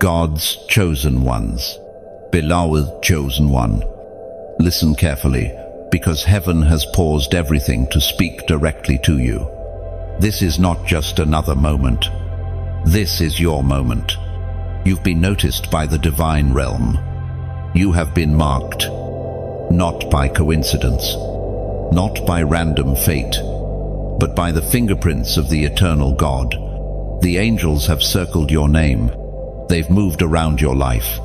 God's chosen ones. Beloved chosen one. Listen carefully, because heaven has paused everything to speak directly to you. This is not just another moment. This is your moment. You've been noticed by the divine realm. You have been marked, not by coincidence, not by random fate, but by the fingerprints of the eternal God. The angels have circled your name. They've moved around your life.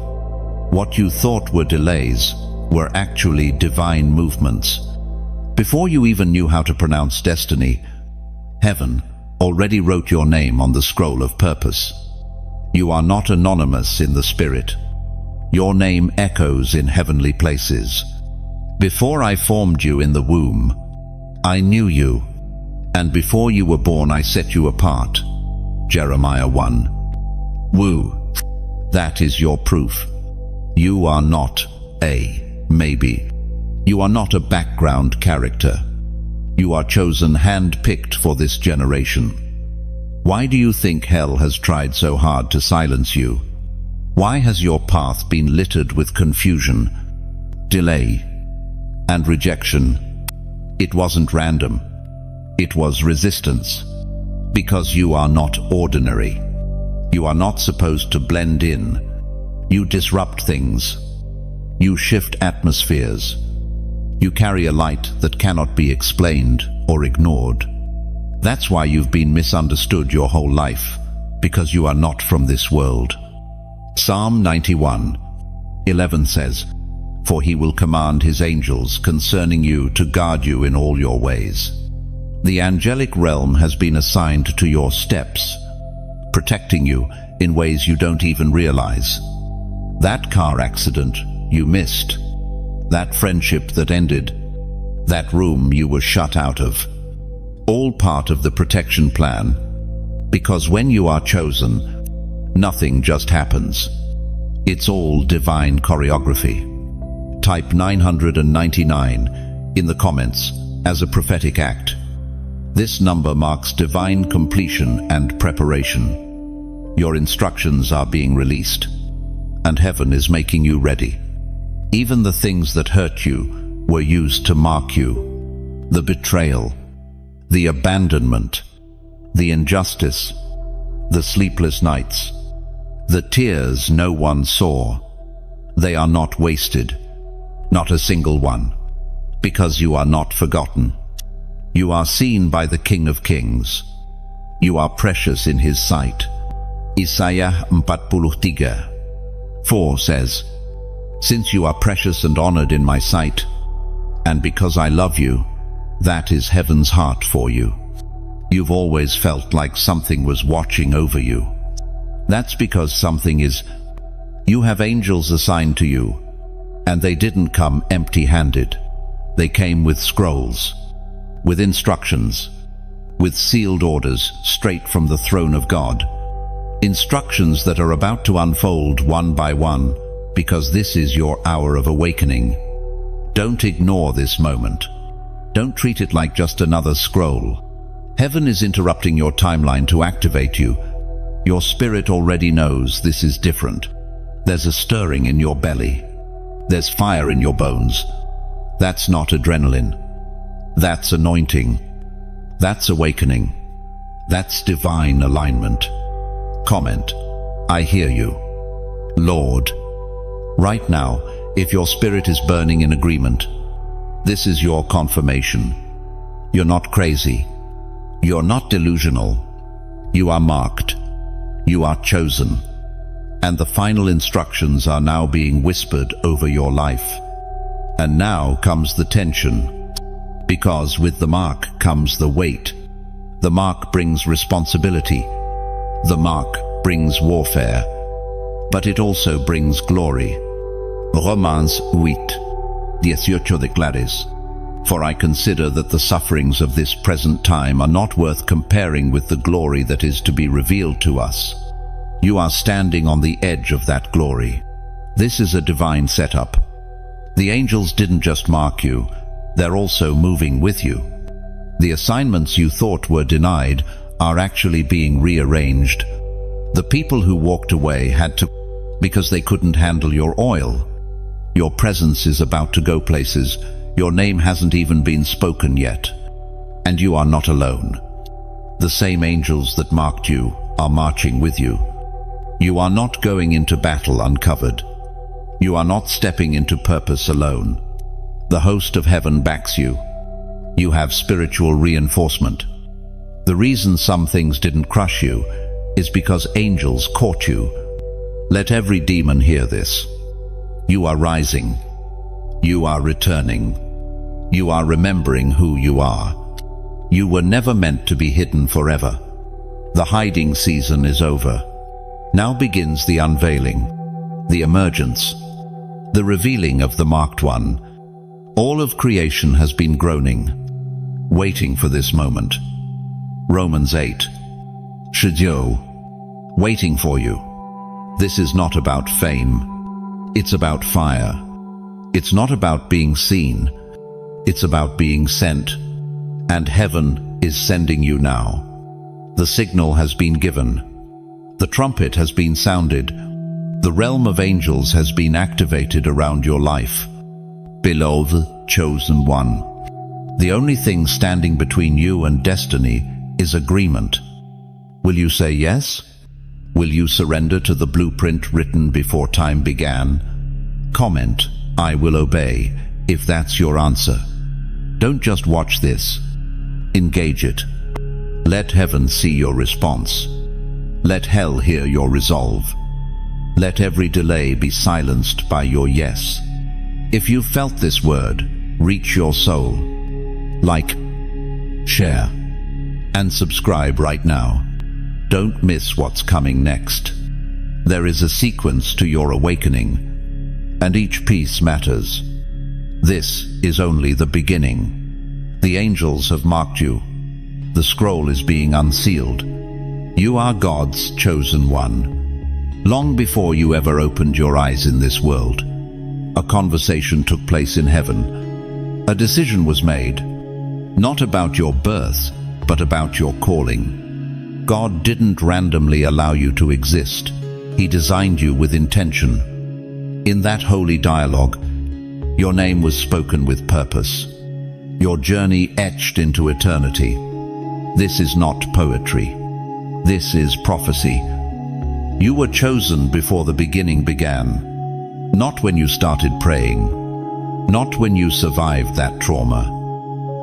What you thought were delays were actually divine movements. Before you even knew how to pronounce destiny, heaven already wrote your name on the scroll of purpose. You are not anonymous in the spirit. Your name echoes in heavenly places. Before I formed you in the womb, I knew you, and before you were born I set you apart. Jeremiah 1. Woo. That is your proof. You are not a maybe. You are not a background character. You are chosen, hand-picked for this generation. Why do you think hell has tried so hard to silence you? Why has your path been littered with confusion, delay, and rejection? It wasn't random. It was resistance. Because you are not ordinary. You are not supposed to blend in. You disrupt things. You shift atmospheres. You carry a light that cannot be explained or ignored. That's why you've been misunderstood your whole life, because you are not from this world. Psalm 91:11 says, "For he will command his angels concerning you to guard you in all your ways." The angelic realm has been assigned to your steps, protecting you in ways you don't even realize. That car accident you missed, that friendship that ended, that room you were shut out of, all part of the protection plan. Because when you are chosen, nothing just happens. It's all divine choreography. Type 999 in the comments as a prophetic act. This number marks divine completion and preparation. Your instructions are being released, and heaven is making you ready. Even the things that hurt you were used to mark you. The betrayal, the abandonment, the injustice, the sleepless nights, the tears no one saw. They are not wasted, not a single one, because you are not forgotten. You are seen by the King of Kings. You are precious in his sight. Isaiah 43:4 says, "Since you are precious and honored in my sight, and because I love you, that is heaven's heart for you." You've always felt like something was watching over you. That's because something is. You have angels assigned to you, and they didn't come empty-handed. They came with scrolls, with instructions, with sealed orders straight from the throne of God. Instructions that are about to unfold one by one, because this is your hour of awakening. Don't ignore this moment. Don't treat it like just another scroll. Heaven is interrupting your timeline to activate you. Your spirit already knows this is different. There's a stirring in your belly. There's fire in your bones. That's not adrenaline. That's anointing. That's awakening. That's divine alignment. Comment, I hear you, Lord. Right now, if your spirit is burning in agreement, this is your confirmation. You're not crazy. You're not delusional. You are marked. You are chosen. And the final instructions are now being whispered over your life. And now comes the tension. Because with the mark comes the weight. The mark brings responsibility. The mark brings warfare. But it also brings glory. Romans 8:18 declares, "For I consider that the sufferings of this present time are not worth comparing with the glory that is to be revealed to us." You are standing on the edge of that glory. This is a divine setup. The angels didn't just mark you, they're also moving with you. The assignments you thought were denied are actually being rearranged. The people who walked away had to because they couldn't handle your oil. Your presence is about to go places. Your name hasn't even been spoken yet. And you are not alone. The same angels that marked you are marching with you. You are not going into battle uncovered. You are not stepping into purpose alone. The host of heaven backs you. You have spiritual reinforcement. The reason some things didn't crush you is because angels caught you. Let every demon hear this. You are rising. You are returning. You are remembering who you are. You were never meant to be hidden forever. The hiding season is over. Now begins the unveiling, the emergence, the revealing of the marked one. All of creation has been groaning, waiting for this moment. Romans 8. Shijo, waiting for you. This is not about fame. It's about fire. It's not about being seen. It's about being sent. And heaven is sending you now. The signal has been given. The trumpet has been sounded. The realm of angels has been activated around your life. Beloved, chosen one. The only thing standing between you and destiny is agreement. Will you say yes? Will you surrender to the blueprint written before time began? Comment, I will obey, if that's your answer. Don't just watch this. Engage it. Let heaven see your response. Let hell hear your resolve. Let every delay be silenced by your yes. If you felt this word, reach your soul. Like, share, and subscribe right now. Don't miss what's coming next. There is a sequence to your awakening, and each piece matters. This is only the beginning. The angels have marked you. The scroll is being unsealed. You are God's chosen one. Long before you ever opened your eyes in this world, a conversation took place in heaven. A decision was made, not about your birth, but about your calling. God didn't randomly allow you to exist. He designed you with intention. In that holy dialogue, your name was spoken with purpose. Your journey etched into eternity. This is not poetry. This is prophecy. You were chosen before the beginning began. Not when you started praying. Not when you survived that trauma.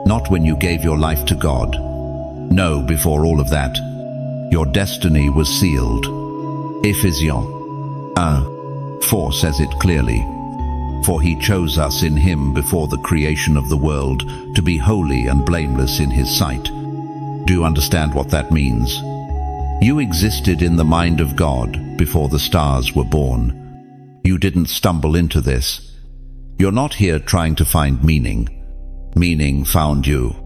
Not when you gave your life to God. No, before all of that, your destiny was sealed. Ephesians 1:4 says it clearly. For he chose us in him before the creation of the world to be holy and blameless in his sight. Do you understand what that means? You existed in the mind of God before the stars were born. You didn't stumble into this. You're not here trying to find meaning. Meaning found you.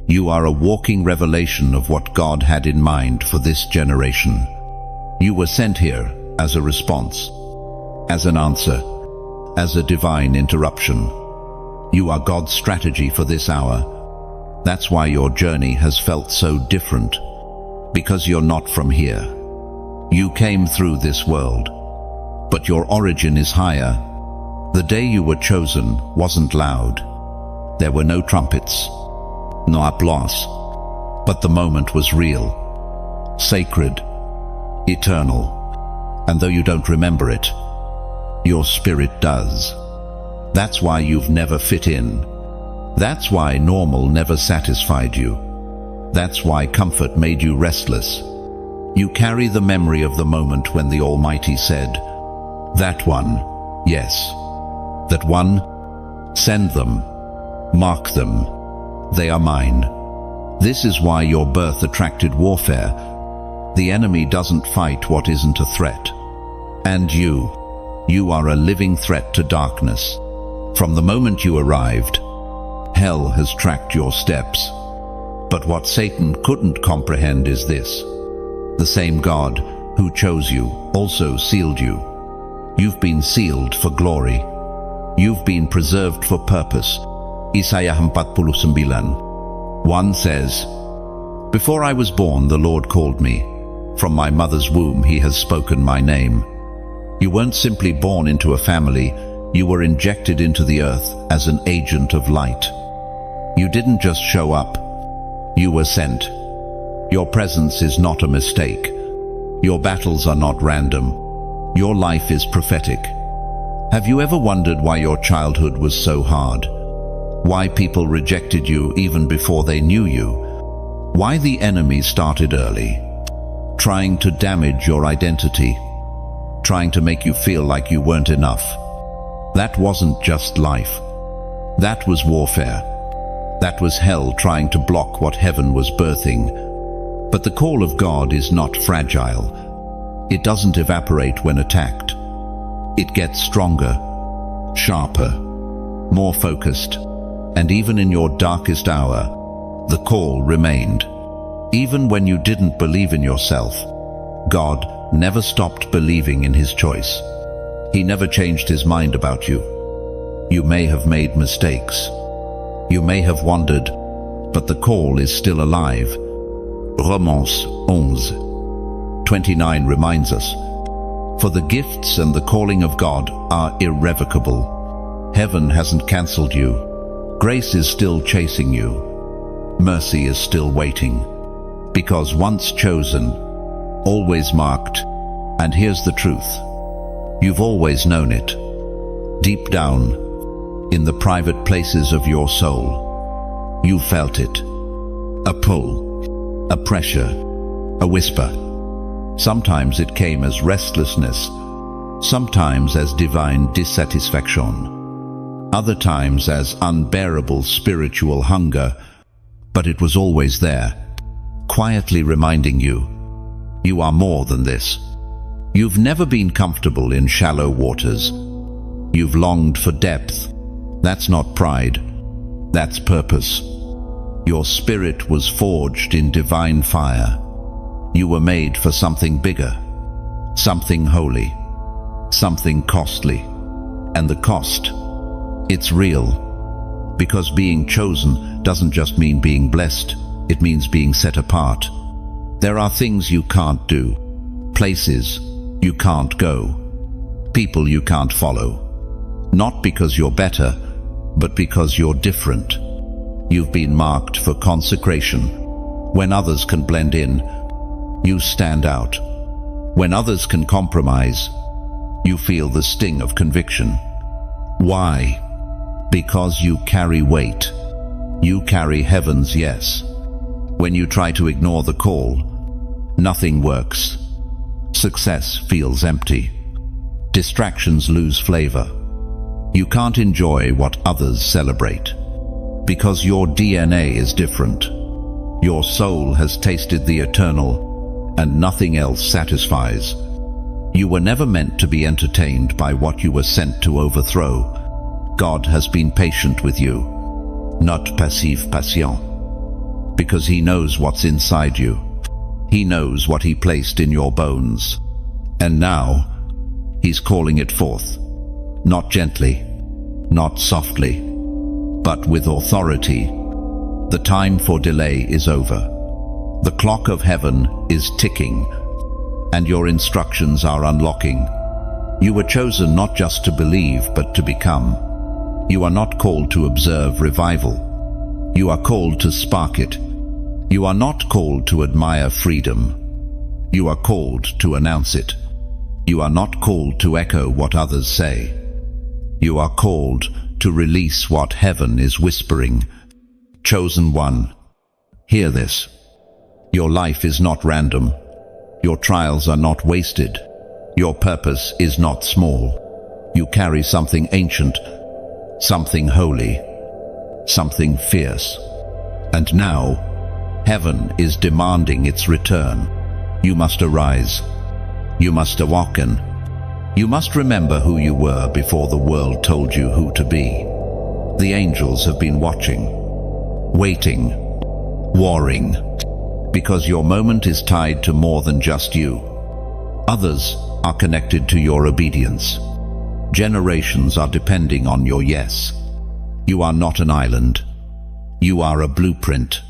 You are a walking revelation of what God had in mind for this generation. You were sent here as a response, as an answer, as a divine interruption. You are God's strategy for this hour. That's why your journey has felt so different, because you're not from here. You came through this world, but your origin is higher. The day you were chosen wasn't loud. There were no trumpets, no applause, but the moment was real, sacred, eternal. And though you don't remember it, your spirit does. That's why you've never fit in. That's why normal never satisfied you. That's why comfort made you restless. You carry the memory of the moment when the Almighty said, "That one, yes. That one, send them, mark them. They are mine." This is why your birth attracted warfare. The enemy doesn't fight what isn't a threat. And you are a living threat to darkness. From the moment you arrived, hell has tracked your steps. But what Satan couldn't comprehend is this. The same God who chose you also sealed you. You've been sealed for glory. You've been preserved for purpose. Isaiah 49:1 says, "Before I was born, the Lord called me. From my mother's womb, he has spoken my name. You weren't simply born into a family, you were injected into the earth as an agent of light. You didn't just show up, you were sent. Your presence is not a mistake. Your battles are not random. Your life is prophetic. Have you ever wondered why your childhood was so hard? Why people rejected you even before they knew you? Why the enemy started early, trying to damage your identity, trying to make you feel like you weren't enough? That wasn't just life. That was warfare. That was hell trying to block what heaven was birthing. But the call of God is not fragile. It doesn't evaporate when attacked. It gets stronger, sharper, more focused. And even in your darkest hour, the call remained. Even when you didn't believe in yourself, God never stopped believing in His choice. He never changed His mind about you. You may have made mistakes. You may have wandered, but the call is still alive. Romans 11:29 reminds us, "For the gifts and the calling of God are irrevocable." Heaven hasn't cancelled you. Grace is still chasing you. Mercy is still waiting. Because once chosen, always marked, and here's the truth. You've always known it. Deep down, in the private places of your soul, you felt it. A pull, a pressure, a whisper. Sometimes it came as restlessness, sometimes as divine dissatisfaction, other times as unbearable spiritual hunger, but it was always there, quietly reminding you, you are more than this. You've never been comfortable in shallow waters. You've longed for depth. That's not pride, that's purpose. Your spirit was forged in divine fire. You were made for something bigger, something holy, something costly. And the cost, it's real. Because being chosen doesn't just mean being blessed, it means being set apart. There are things you can't do, places you can't go, people you can't follow. Not because you're better, but because you're different. You've been marked for consecration. When others can blend in, you stand out. When others can compromise, you feel the sting of conviction. Why? Because you carry weight. You carry heaven's yes. When you try to ignore the call, nothing works. Success feels empty. Distractions lose flavor. You can't enjoy what others celebrate. Because your DNA is different. Your soul has tasted the eternal, and nothing else satisfies. You were never meant to be entertained by what you were sent to overthrow. God has been patient with you, not passive patient. Because He knows what's inside you. He knows what He placed in your bones. And now, He's calling it forth. Not gently, not softly, but with authority. The time for delay is over. The clock of heaven is ticking, and your instructions are unlocking. You were chosen not just to believe, but to become. You are not called to observe revival. You are called to spark it. You are not called to admire freedom. You are called to announce it. You are not called to echo what others say. You are called to release what heaven is whispering. Chosen one, hear this. Your life is not random. Your trials are not wasted. Your purpose is not small. You carry something ancient, something holy, something fierce. And now, heaven is demanding its return. You must arise. You must awaken. You must remember who you were before the world told you who to be. The angels have been watching, waiting, warring, because your moment is tied to more than just you. Others are connected to your obedience. Generations are depending on your yes. You are not an island. You are a blueprint.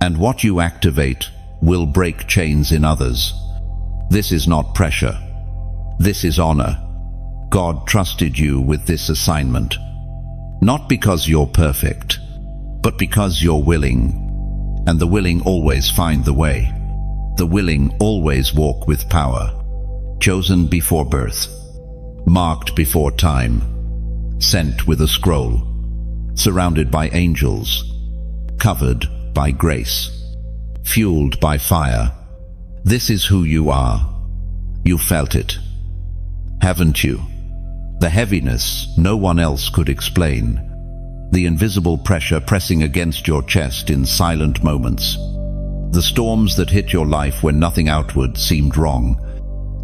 And what you activate will break chains in others. This is not pressure. This is honor. God trusted you with this assignment. Not because you're perfect, but because you're willing. And the willing always find the way. The willing always walk with power. Chosen before birth, marked before time, sent with a scroll, surrounded by angels, covered by grace, fueled by fire. This is who you are. You felt it, haven't you? The heaviness no one else could explain. The invisible pressure pressing against your chest in silent moments. The storms that hit your life when nothing outward seemed wrong.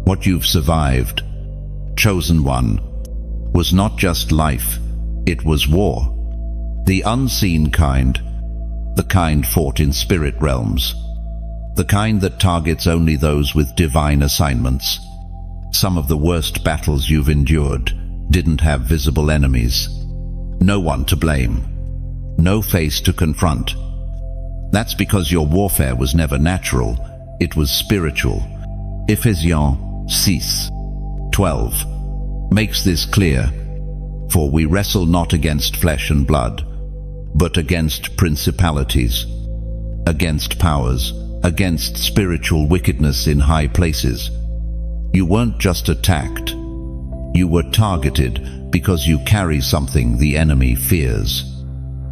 What you've survived, chosen one, was not just life, it was war. The unseen kind, the kind fought in spirit realms. The kind that targets only those with divine assignments. Some of the worst battles you've endured didn't have visible enemies. No one to blame. No face to confront. That's because your warfare was never natural, it was spiritual. Ephesians 6:12 makes this clear. For we wrestle not against flesh and blood, but against principalities, against powers, against spiritual wickedness in high places. You weren't just attacked. You were targeted because you carry something the enemy fears.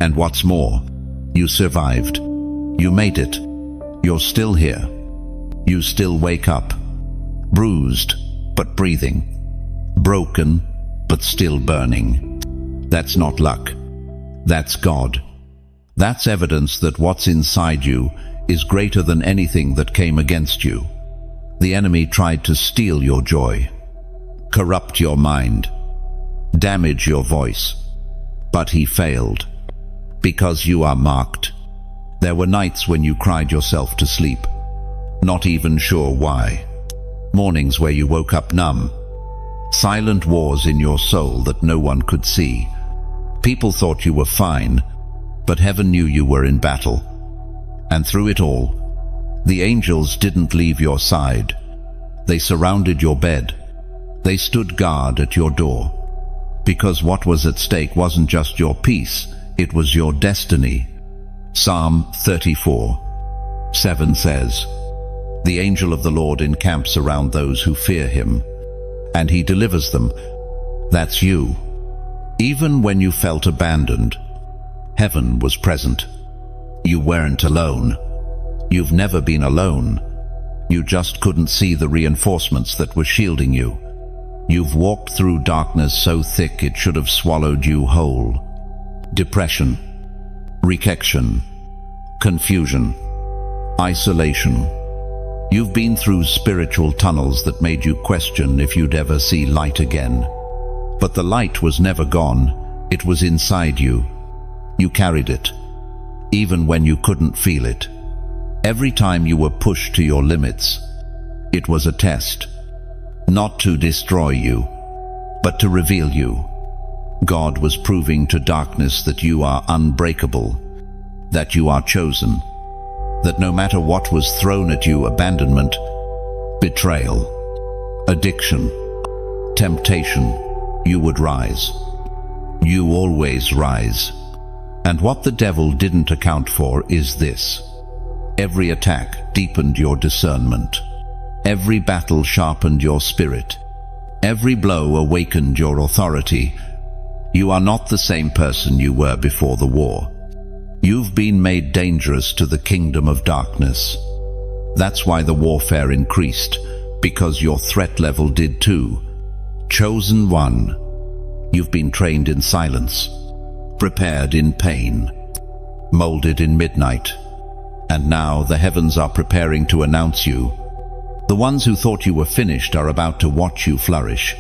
And what's more, you survived. You made it. You're still here. You still wake up. Bruised, but breathing. Broken, but still burning. That's not luck. That's God. That's evidence that what's inside you is greater than anything that came against you. The enemy tried to steal your joy, corrupt your mind, damage your voice. But he failed, because you are marked. There were nights when you cried yourself to sleep, not even sure why. Mornings where you woke up numb. Silent wars in your soul that no one could see. People thought you were fine, but heaven knew you were in battle. And through it all, the angels didn't leave your side. They surrounded your bed. They stood guard at your door. Because what was at stake wasn't just your peace, it was your destiny. Psalm 34:7 says, "The angel of the Lord encamps around those who fear him, and he delivers them." That's you. Even when you felt abandoned, heaven was present. You weren't alone. You've never been alone. You just couldn't see the reinforcements that were shielding you. You've walked through darkness so thick it should have swallowed you whole. Depression, rejection, confusion, isolation. You've been through spiritual tunnels that made you question if you'd ever see light again. But the light was never gone. It was inside you. You carried it, even when you couldn't feel it. Every time you were pushed to your limits, it was a test. Not to destroy you, but to reveal you. God was proving to darkness that you are unbreakable, that you are chosen, that no matter what was thrown at you, abandonment, betrayal, addiction, temptation, you would rise. You always rise. And what the devil didn't account for is this. Every attack deepened your discernment. Every battle sharpened your spirit. Every blow awakened your authority. You are not the same person you were before the war. You've been made dangerous to the kingdom of darkness. That's why the warfare increased, because your threat level did too. Chosen one. You've been trained in silence, prepared in pain, molded in midnight. And now the heavens are preparing to announce you. The ones who thought you were finished are about to watch you flourish.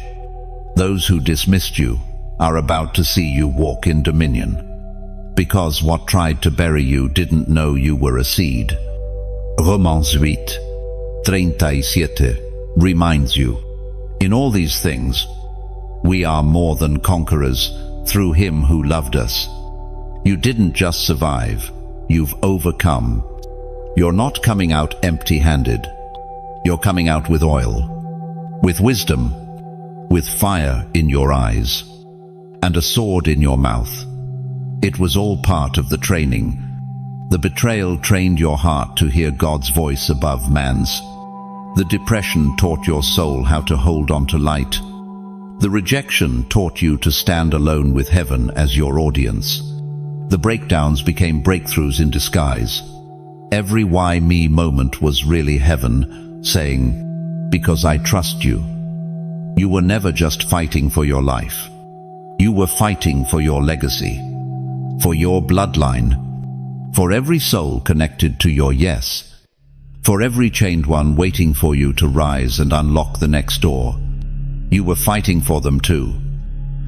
Those who dismissed you are about to see you walk in dominion. Because what tried to bury you didn't know you were a seed. Romans 8:37 reminds you, in all these things, we are more than conquerors through him who loved us. You didn't just survive, you've overcome. You're not coming out empty-handed. You're coming out with oil, with wisdom, with fire in your eyes, and a sword in your mouth. It was all part of the training. The betrayal trained your heart to hear God's voice above man's. The depression taught your soul how to hold on to light. The rejection taught you to stand alone with heaven as your audience. The breakdowns became breakthroughs in disguise. Every why me moment was really heaven saying, because I trust you. You were never just fighting for your life. You were fighting for your legacy, for your bloodline, for every soul connected to your yes, for every chained one waiting for you to rise and unlock the next door. You were fighting for them too.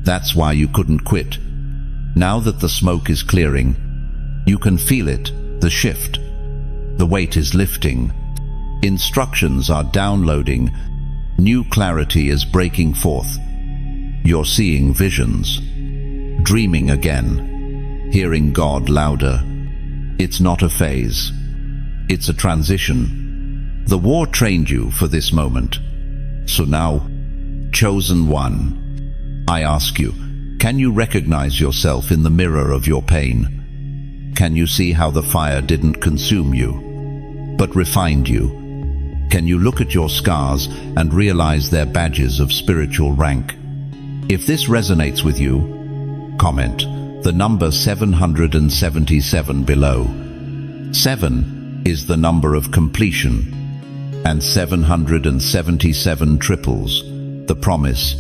That's why you couldn't quit. Now that the smoke is clearing, you can feel it, the shift. The weight is lifting. Instructions are downloading. New clarity is breaking forth. You're seeing visions, dreaming again, hearing God louder. It's not a phase. It's a transition. The war trained you for this moment. So now, chosen one, I ask you, can you recognize yourself in the mirror of your pain? Can you see how the fire didn't consume you, but refined you? Can you look at your scars and realize they're badges of spiritual rank? If this resonates with you, comment the number 777 below. 7 is the number of completion, and 777 triples the promise.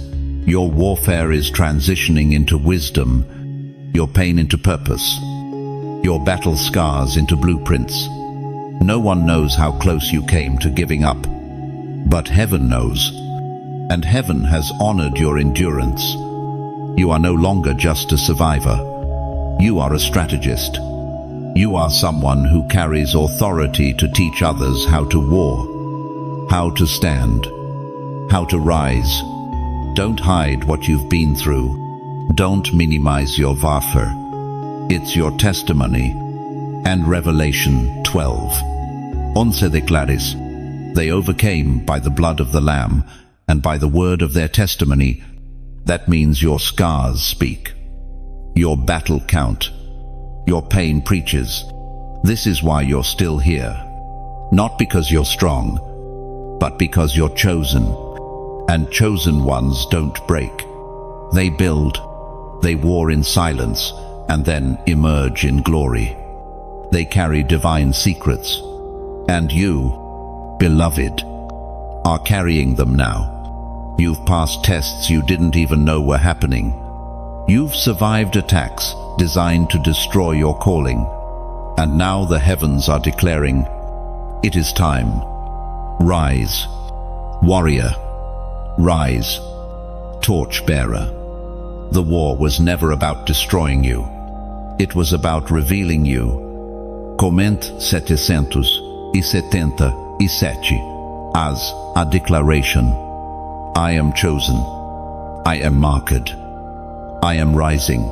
Your warfare is transitioning into wisdom, your pain into purpose, your battle scars into blueprints. No one knows how close you came to giving up, but heaven knows, and heaven has honored your endurance. You are no longer just a survivor. You are a strategist. You are someone who carries authority to teach others how to war, how to stand, how to rise. Don't hide what you've been through. Don't minimize your Waffe. It's your testimony. And Revelation 12. Once declares, they overcame by the blood of the Lamb and by the word of their testimony. That means your scars speak. Your battle count. Your pain preaches. This is why you're still here. Not because you're strong, but because you're chosen. And chosen ones don't break. They build, they war in silence, and then emerge in glory. They carry divine secrets. And you, beloved, are carrying them now. You've passed tests you didn't even know were happening. You've survived attacks designed to destroy your calling. And now the heavens are declaring, it is time. Rise, warrior. Rise, torchbearer. The war was never about destroying you. It was about revealing you. Comente 777 as a declaration. I am chosen. I am marked. I am rising.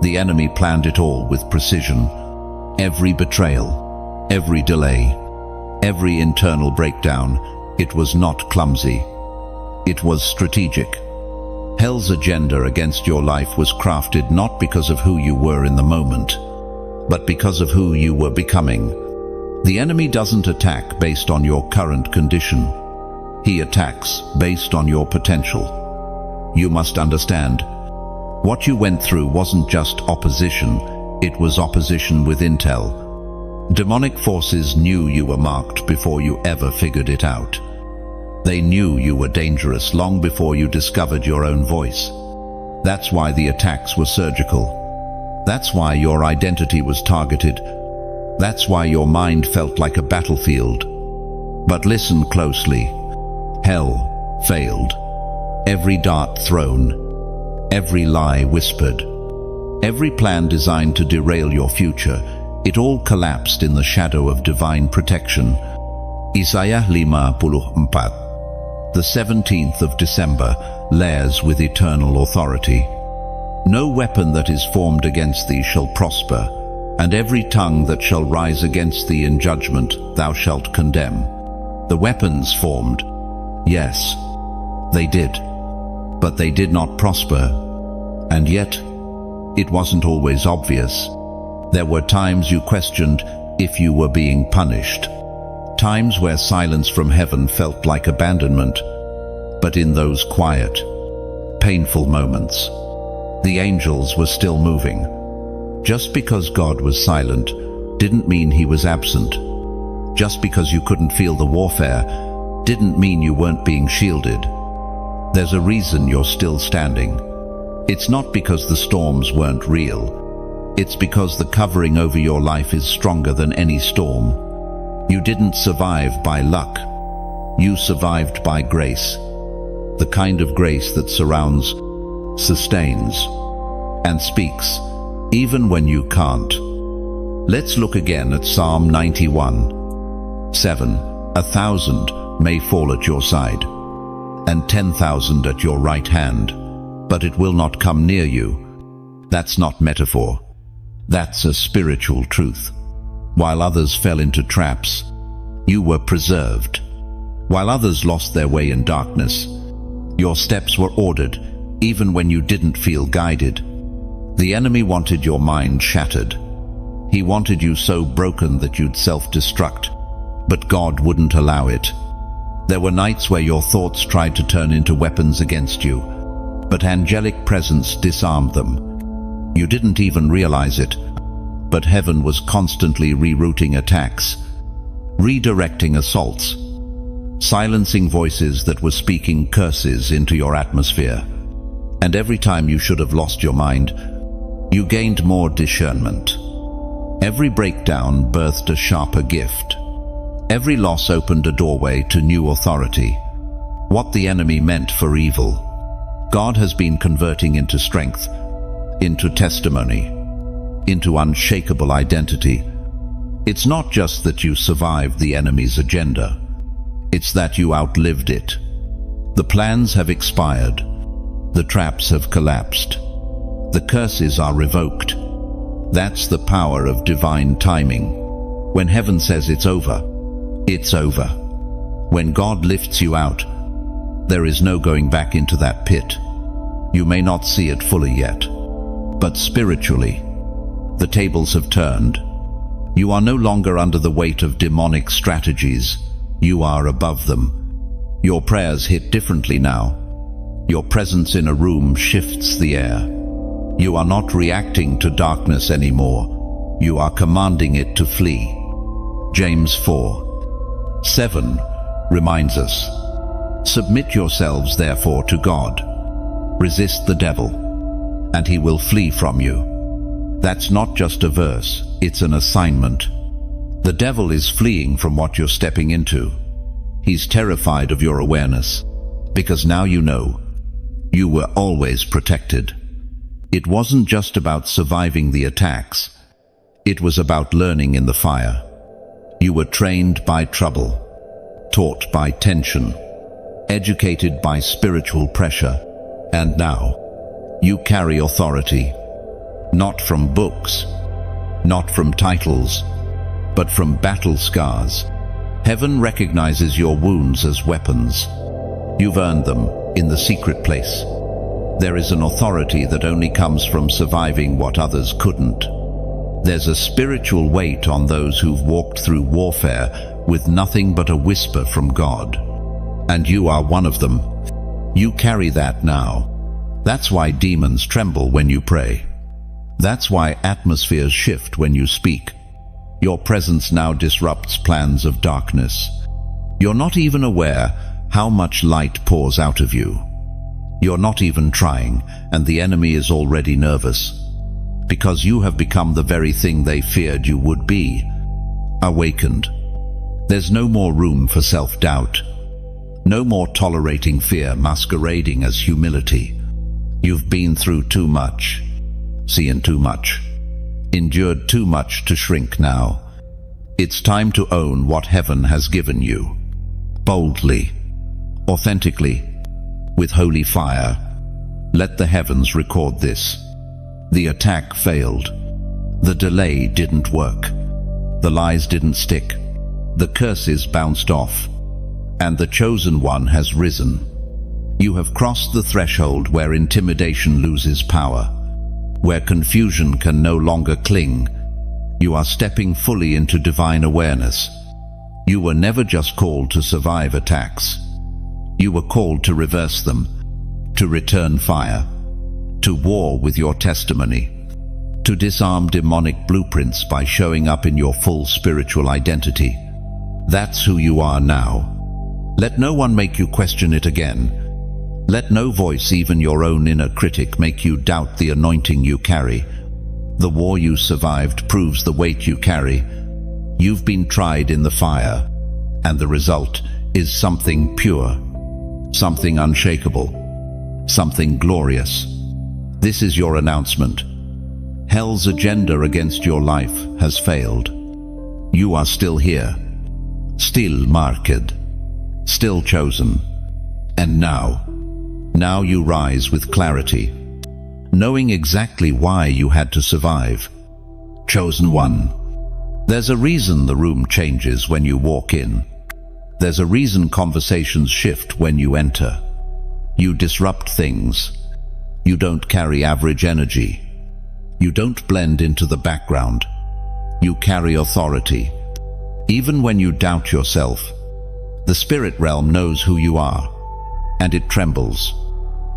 The enemy planned it all with precision. Every betrayal, every delay, every internal breakdown, it was not clumsy. It was strategic. Hell's agenda against your life was crafted not because of who you were in the moment, but because of who you were becoming. The enemy doesn't attack based on your current condition. He attacks based on your potential. You must understand, what you went through wasn't just opposition, it was opposition with intel. Demonic forces knew you were marked before you ever figured it out. They knew you were dangerous long before you discovered your own voice. That's why the attacks were surgical. That's why your identity was targeted. That's why your mind felt like a battlefield. But listen closely. Hell failed. Every dart thrown. Every lie whispered. Every plan designed to derail your future. It all collapsed in the shadow of divine protection. Isaiah 54. The 17th of December layers with eternal authority. No weapon that is formed against thee shall prosper, and every tongue that shall rise against thee in judgment thou shalt condemn. The weapons formed. Yes, they did. but they did not prosper. And yet, it wasn't always obvious. There were times you questioned if you were being punished. Times where silence from heaven felt like abandonment. But in those quiet, painful moments, the angels were still moving. Just because God was silent didn't mean he was absent. Just because you couldn't feel the warfare didn't mean you weren't being shielded. There's a reason you're still standing. It's not because the storms weren't real. It's because the covering over your life is stronger than any storm. You didn't survive by luck. You survived by grace. The kind of grace that surrounds, sustains, and speaks, even when you can't. Let's look again at Psalm 91:7. 1,000 may fall at your side, and 10,000 at your right hand, but it will not come near you. That's not metaphor. That's a spiritual truth. While others fell into traps, you were preserved. While others lost their way in darkness, your steps were ordered, even when you didn't feel guided. The enemy wanted your mind shattered. He wanted you so broken that you'd self-destruct, but God wouldn't allow it. There were nights where your thoughts tried to turn into weapons against you, but angelic presence disarmed them. You didn't even realize it, but heaven was constantly rerouting attacks, redirecting assaults, silencing voices that were speaking curses into your atmosphere. And every time you should have lost your mind, you gained more discernment. Every breakdown birthed a sharper gift. Every loss opened a doorway to new authority. What the enemy meant for evil, God has been converting into strength, into testimony, into unshakable identity. It's not just that you survived the enemy's agenda. It's that you outlived it. The plans have expired. The traps have collapsed. The curses are revoked. That's the power of divine timing. When heaven says it's over, it's over. When God lifts you out, there is no going back into that pit. You may not see it fully yet, but spiritually, the tables have turned. You are no longer under the weight of demonic strategies. You are above them. Your prayers hit differently now. Your presence in a room shifts the air. You are not reacting to darkness anymore. You are commanding it to flee. James 4:7 reminds us, "Submit yourselves therefore to God. Resist the devil, and he will flee from you." That's not just a verse, it's an assignment. The devil is fleeing from what you're stepping into. He's terrified of your awareness, because now you know you were always protected. It wasn't just about surviving the attacks. It was about learning in the fire. You were trained by trouble, taught by tension, educated by spiritual pressure, and now you carry authority, not from books, not from titles, but from battle scars. Heaven recognizes your wounds as weapons. You've earned them in the secret place. There is an authority that only comes from surviving what others couldn't. There's a spiritual weight on those who've walked through warfare with nothing but a whisper from God. And you are one of them. You carry that now. That's why demons tremble when you pray. That's why atmospheres shift when you speak. Your presence now disrupts plans of darkness. You're not even aware how much light pours out of you. You're not even trying, and the enemy is already nervous. Because you have become the very thing they feared you would be. Awakened. There's no more room for self-doubt. No more tolerating fear masquerading as humility. You've been through too much, seen too much, endured too much to shrink now. It's time to own what heaven has given you. Boldly, authentically, with holy fire. Let the heavens record this. The attack failed. The delay didn't work. The lies didn't stick. The curses bounced off. And the chosen one has risen. You have crossed the threshold where intimidation loses power, where confusion can no longer cling. You are stepping fully into divine awareness. You were never just called to survive attacks. You were called to reverse them, to return fire, to war with your testimony, to disarm demonic blueprints by showing up in your full spiritual identity. That's who you are now. Let no one make you question it again. Let no voice, even your own inner critic, make you doubt the anointing you carry. The war you survived proves the weight you carry. You've been tried in the fire, and the result is something pure, something unshakable, something glorious. This is your announcement. Hell's agenda against your life has failed. You are still here, still marked, still chosen. And now you rise with clarity, knowing exactly why you had to survive. Chosen one. There's a reason the room changes when you walk in. There's a reason conversations shift when you enter. You disrupt things. You don't carry average energy. You don't blend into the background. You carry authority. Even when you doubt yourself, the spirit realm knows who you are, and it trembles.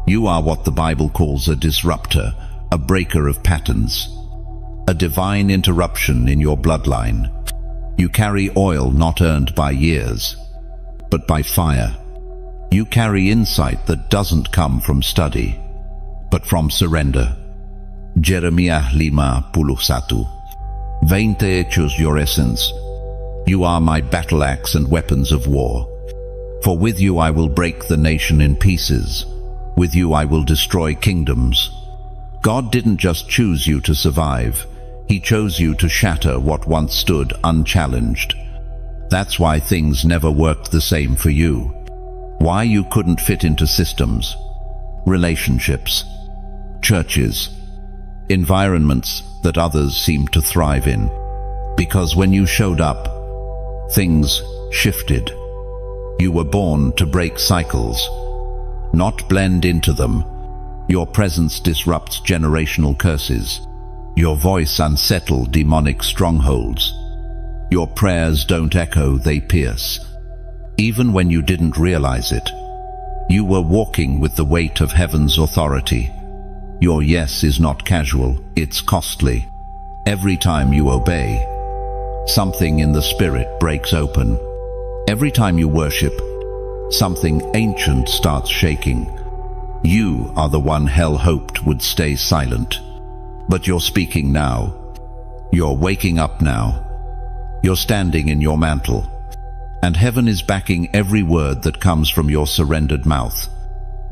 You are what the Bible calls a disruptor, a breaker of patterns, a divine interruption in your bloodline. You carry oil not earned by years, but by fire. You carry insight that doesn't come from study, but from surrender. Jeremiah 51, 20 Hechos your essence. You are my battle axe and weapons of war. For with you I will break the nation in pieces. With you I will destroy kingdoms. God didn't just choose you to survive. He chose you to shatter what once stood unchallenged. That's why things never worked the same for you. Why you couldn't fit into systems, relationships, churches, environments that others seemed to thrive in. Because when you showed up, things shifted. You were born to break cycles, not blend into them. Your presence disrupts generational curses. Your voice unsettled demonic strongholds. Your prayers don't echo, they pierce. Even when you didn't realize it, you were walking with the weight of heaven's authority. Your yes is not casual, it's costly. Every time you obey, something in the spirit breaks open. Every time you worship, something ancient starts shaking. You are the one hell hoped would stay silent. But you're speaking now. You're waking up now. You're standing in your mantle. And heaven is backing every word that comes from your surrendered mouth.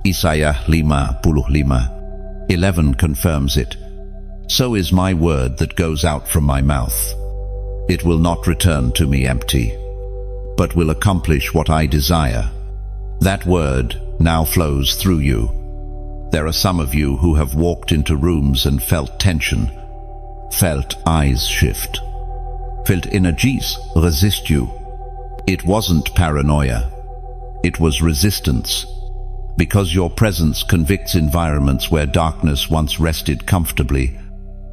Isaiah 50:11 confirms it. So is my word that goes out from my mouth. It will not return to me empty, but will accomplish what I desire. That word now flows through you. There are some of you who have walked into rooms and felt tension, felt eyes shift, felt energies resist you. It wasn't paranoia. It was resistance. Because your presence convicts environments where darkness once rested comfortably.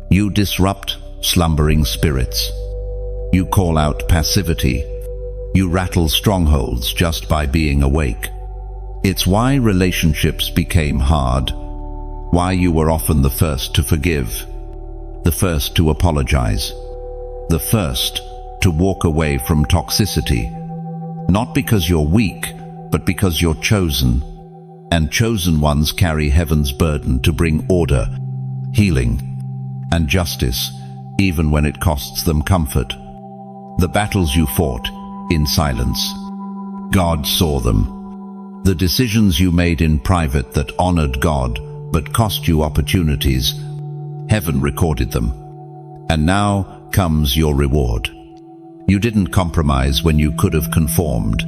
You disrupt slumbering spirits. You call out passivity. You rattle strongholds just by being awake. It's why relationships became hard, why you were often the first to forgive, the first to apologize, the first to walk away from toxicity. Not because you're weak, but because you're chosen. And chosen ones carry heaven's burden to bring order, healing, and justice, even when it costs them comfort. The battles you fought in silence, God saw them. The decisions you made in private that honored God but cost you opportunities, heaven recorded them. And now comes your reward. You didn't compromise when you could have conformed.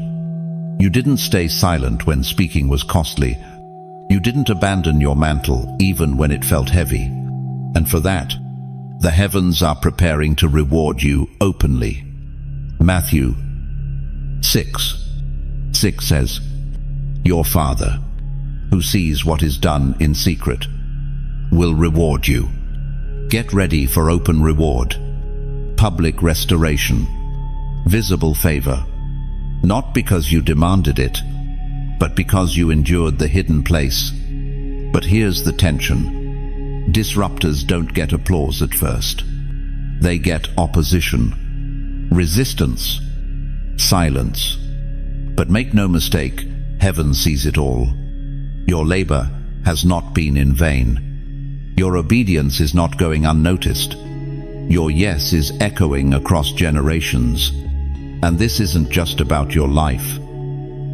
You didn't stay silent when speaking was costly. You didn't abandon your mantle even when it felt heavy. And for that, the heavens are preparing to reward you openly. Matthew 6:6 says, Your Father, who sees what is done in secret, will reward you. Get ready for open reward, public restoration, visible favor, not because you demanded it, but because you endured the hidden place. But here's the tension. Disruptors don't get applause at first. They get opposition, resistance, silence. But make no mistake, heaven sees it all. Your labor has not been in vain. Your obedience is not going unnoticed. Your yes is echoing across generations. And this isn't just about your life.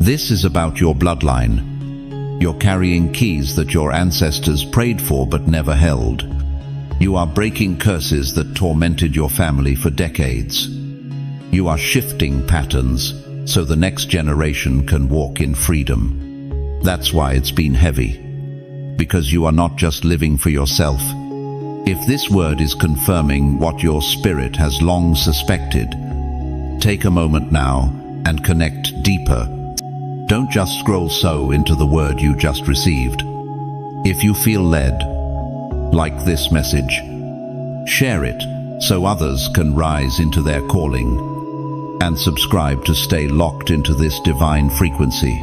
This is about your bloodline. You're carrying keys that your ancestors prayed for but never held. You are breaking curses that tormented your family for decades. You are shifting patterns so the next generation can walk in freedom. That's why it's been heavy. Because you are not just living for yourself. If this word is confirming what your spirit has long suspected, take a moment now and connect deeper. Don't just scroll so into the word you just received. If you feel led, like this message, share it so others can rise into their calling, and subscribe to stay locked into this divine frequency.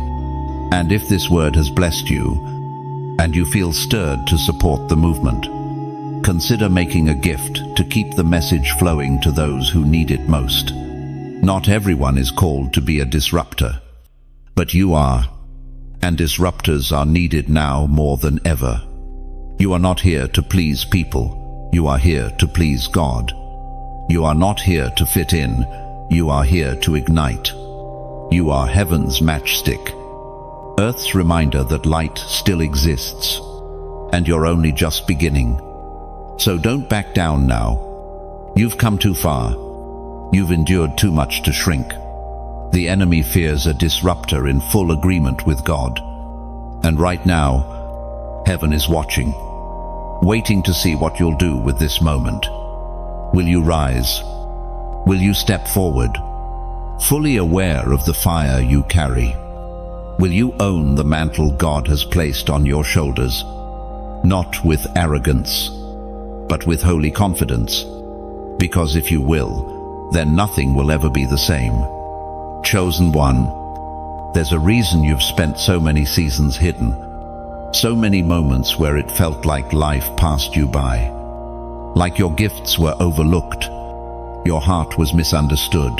And if this word has blessed you, and you feel stirred to support the movement, consider making a gift to keep the message flowing to those who need it most. Not everyone is called to be a disruptor, but you are, and disruptors are needed now more than ever. You are not here to please people, you are here to please God. You are not here to fit in, you are here to ignite. You are heaven's matchstick, Earth's reminder that light still exists, and you're only just beginning. So don't back down now. You've come too far. You've endured too much to shrink. The enemy fears a disruptor in full agreement with God. And right now, heaven is watching, waiting to see what you'll do with this moment. Will you rise? Will you step forward, fully aware of the fire you carry? Will you own the mantle God has placed on your shoulders, not with arrogance, but with holy confidence? Because if you will, then nothing will ever be the same. Chosen one, there's a reason you've spent so many seasons hidden, so many moments where it felt like life passed you by, like your gifts were overlooked, your heart was misunderstood,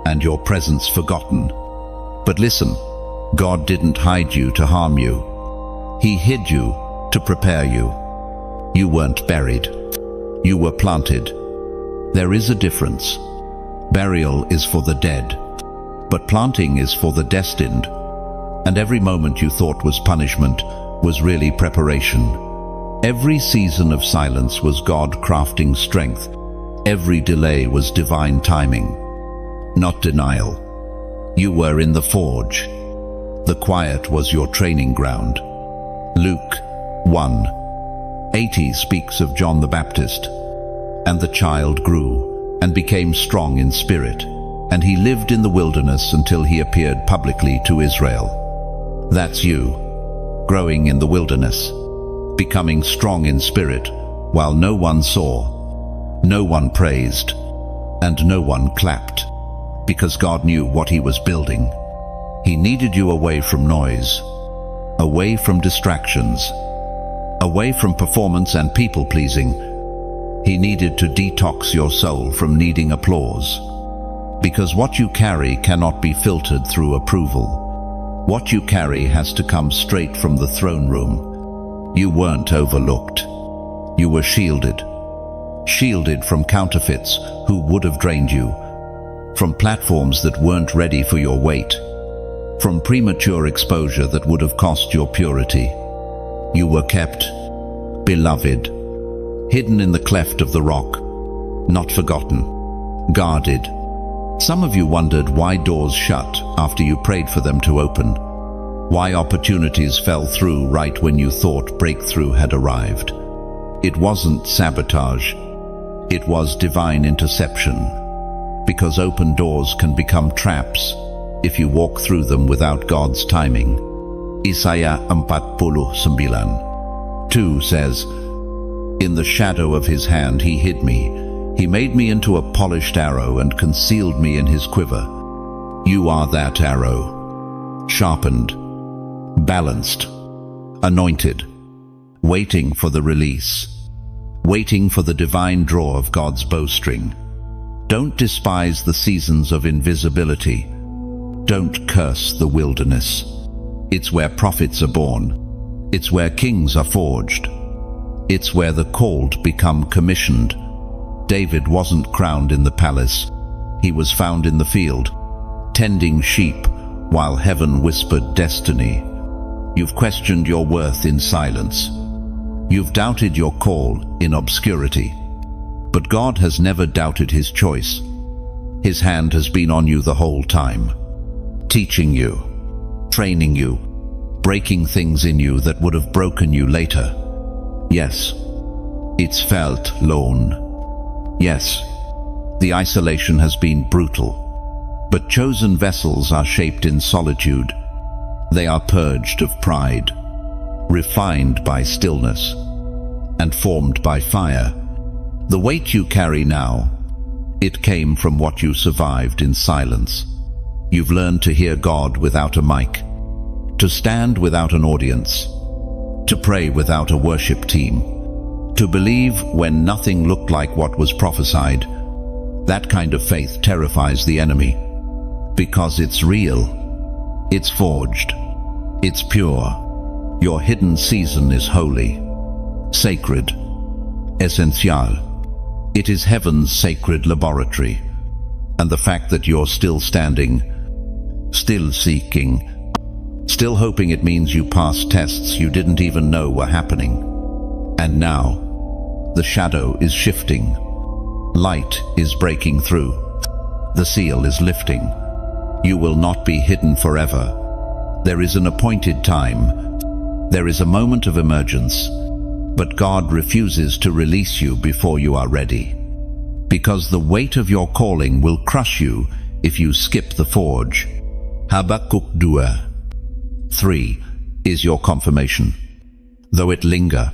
and your presence forgotten. But listen, God didn't hide you to harm you. He hid you to prepare you. You weren't buried. You were planted. There is a difference. Burial is for the dead, but planting is for the destined. And every moment you thought was punishment was really preparation. Every season of silence was God crafting strength. Every delay was divine timing, not denial. You were in the forge. The quiet was your training ground. Luke 1:80 speaks of John the Baptist. And the child grew and became strong in spirit, and he lived in the wilderness until he appeared publicly to Israel. That's you, growing in the wilderness, becoming strong in spirit, while no one saw, no one praised, and no one clapped, because God knew what he was building. He needed you away from noise, away from distractions, away from performance and people-pleasing. He needed to detox your soul from needing applause. Because what you carry cannot be filtered through approval. What you carry has to come straight from the throne room. You weren't overlooked. You were shielded. Shielded from counterfeits who would have drained you. From platforms that weren't ready for your weight. From premature exposure that would have cost your purity. You were kept, beloved, hidden in the cleft of the rock, not forgotten, guarded. Some of you wondered why doors shut after you prayed for them to open, why opportunities fell through right when you thought breakthrough had arrived. It wasn't sabotage, it was divine interception, because open doors can become traps if you walk through them without God's timing. Isaiah 49. 2 says, "In the shadow of his hand he hid me. He made me into a polished arrow and concealed me in his quiver." You are that arrow, sharpened, balanced, anointed, waiting for the release, waiting for the divine draw of God's bowstring. Don't despise the seasons of invisibility. Don't curse the wilderness. It's where prophets are born. It's where kings are forged. It's where the called become commissioned. David wasn't crowned in the palace. He was found in the field, tending sheep while heaven whispered destiny. You've questioned your worth in silence. You've doubted your call in obscurity. But God has never doubted his choice. His hand has been on you the whole time, teaching you, training you, breaking things in you that would have broken you later. Yes, it's felt lone. Yes, the isolation has been brutal. But chosen vessels are shaped in solitude. They are purged of pride, refined by stillness, and formed by fire. The weight you carry now, it came from what you survived in silence. You've learned to hear God without a mic, to stand without an audience, to pray without a worship team, to believe when nothing looked like what was prophesied. That kind of faith terrifies the enemy, because it's real, it's forged, it's pure. Your hidden season is holy, sacred, essential. It is heaven's sacred laboratory. And the fact that you're still standing, still seeking, still hoping, it means you passed tests you didn't even know were happening. And now, the shadow is shifting. Light is breaking through. The seal is lifting. You will not be hidden forever. There is an appointed time. There is a moment of emergence. But God refuses to release you before you are ready. Because the weight of your calling will crush you if you skip the forge. Habakkuk 2:3 is your confirmation. Though it linger,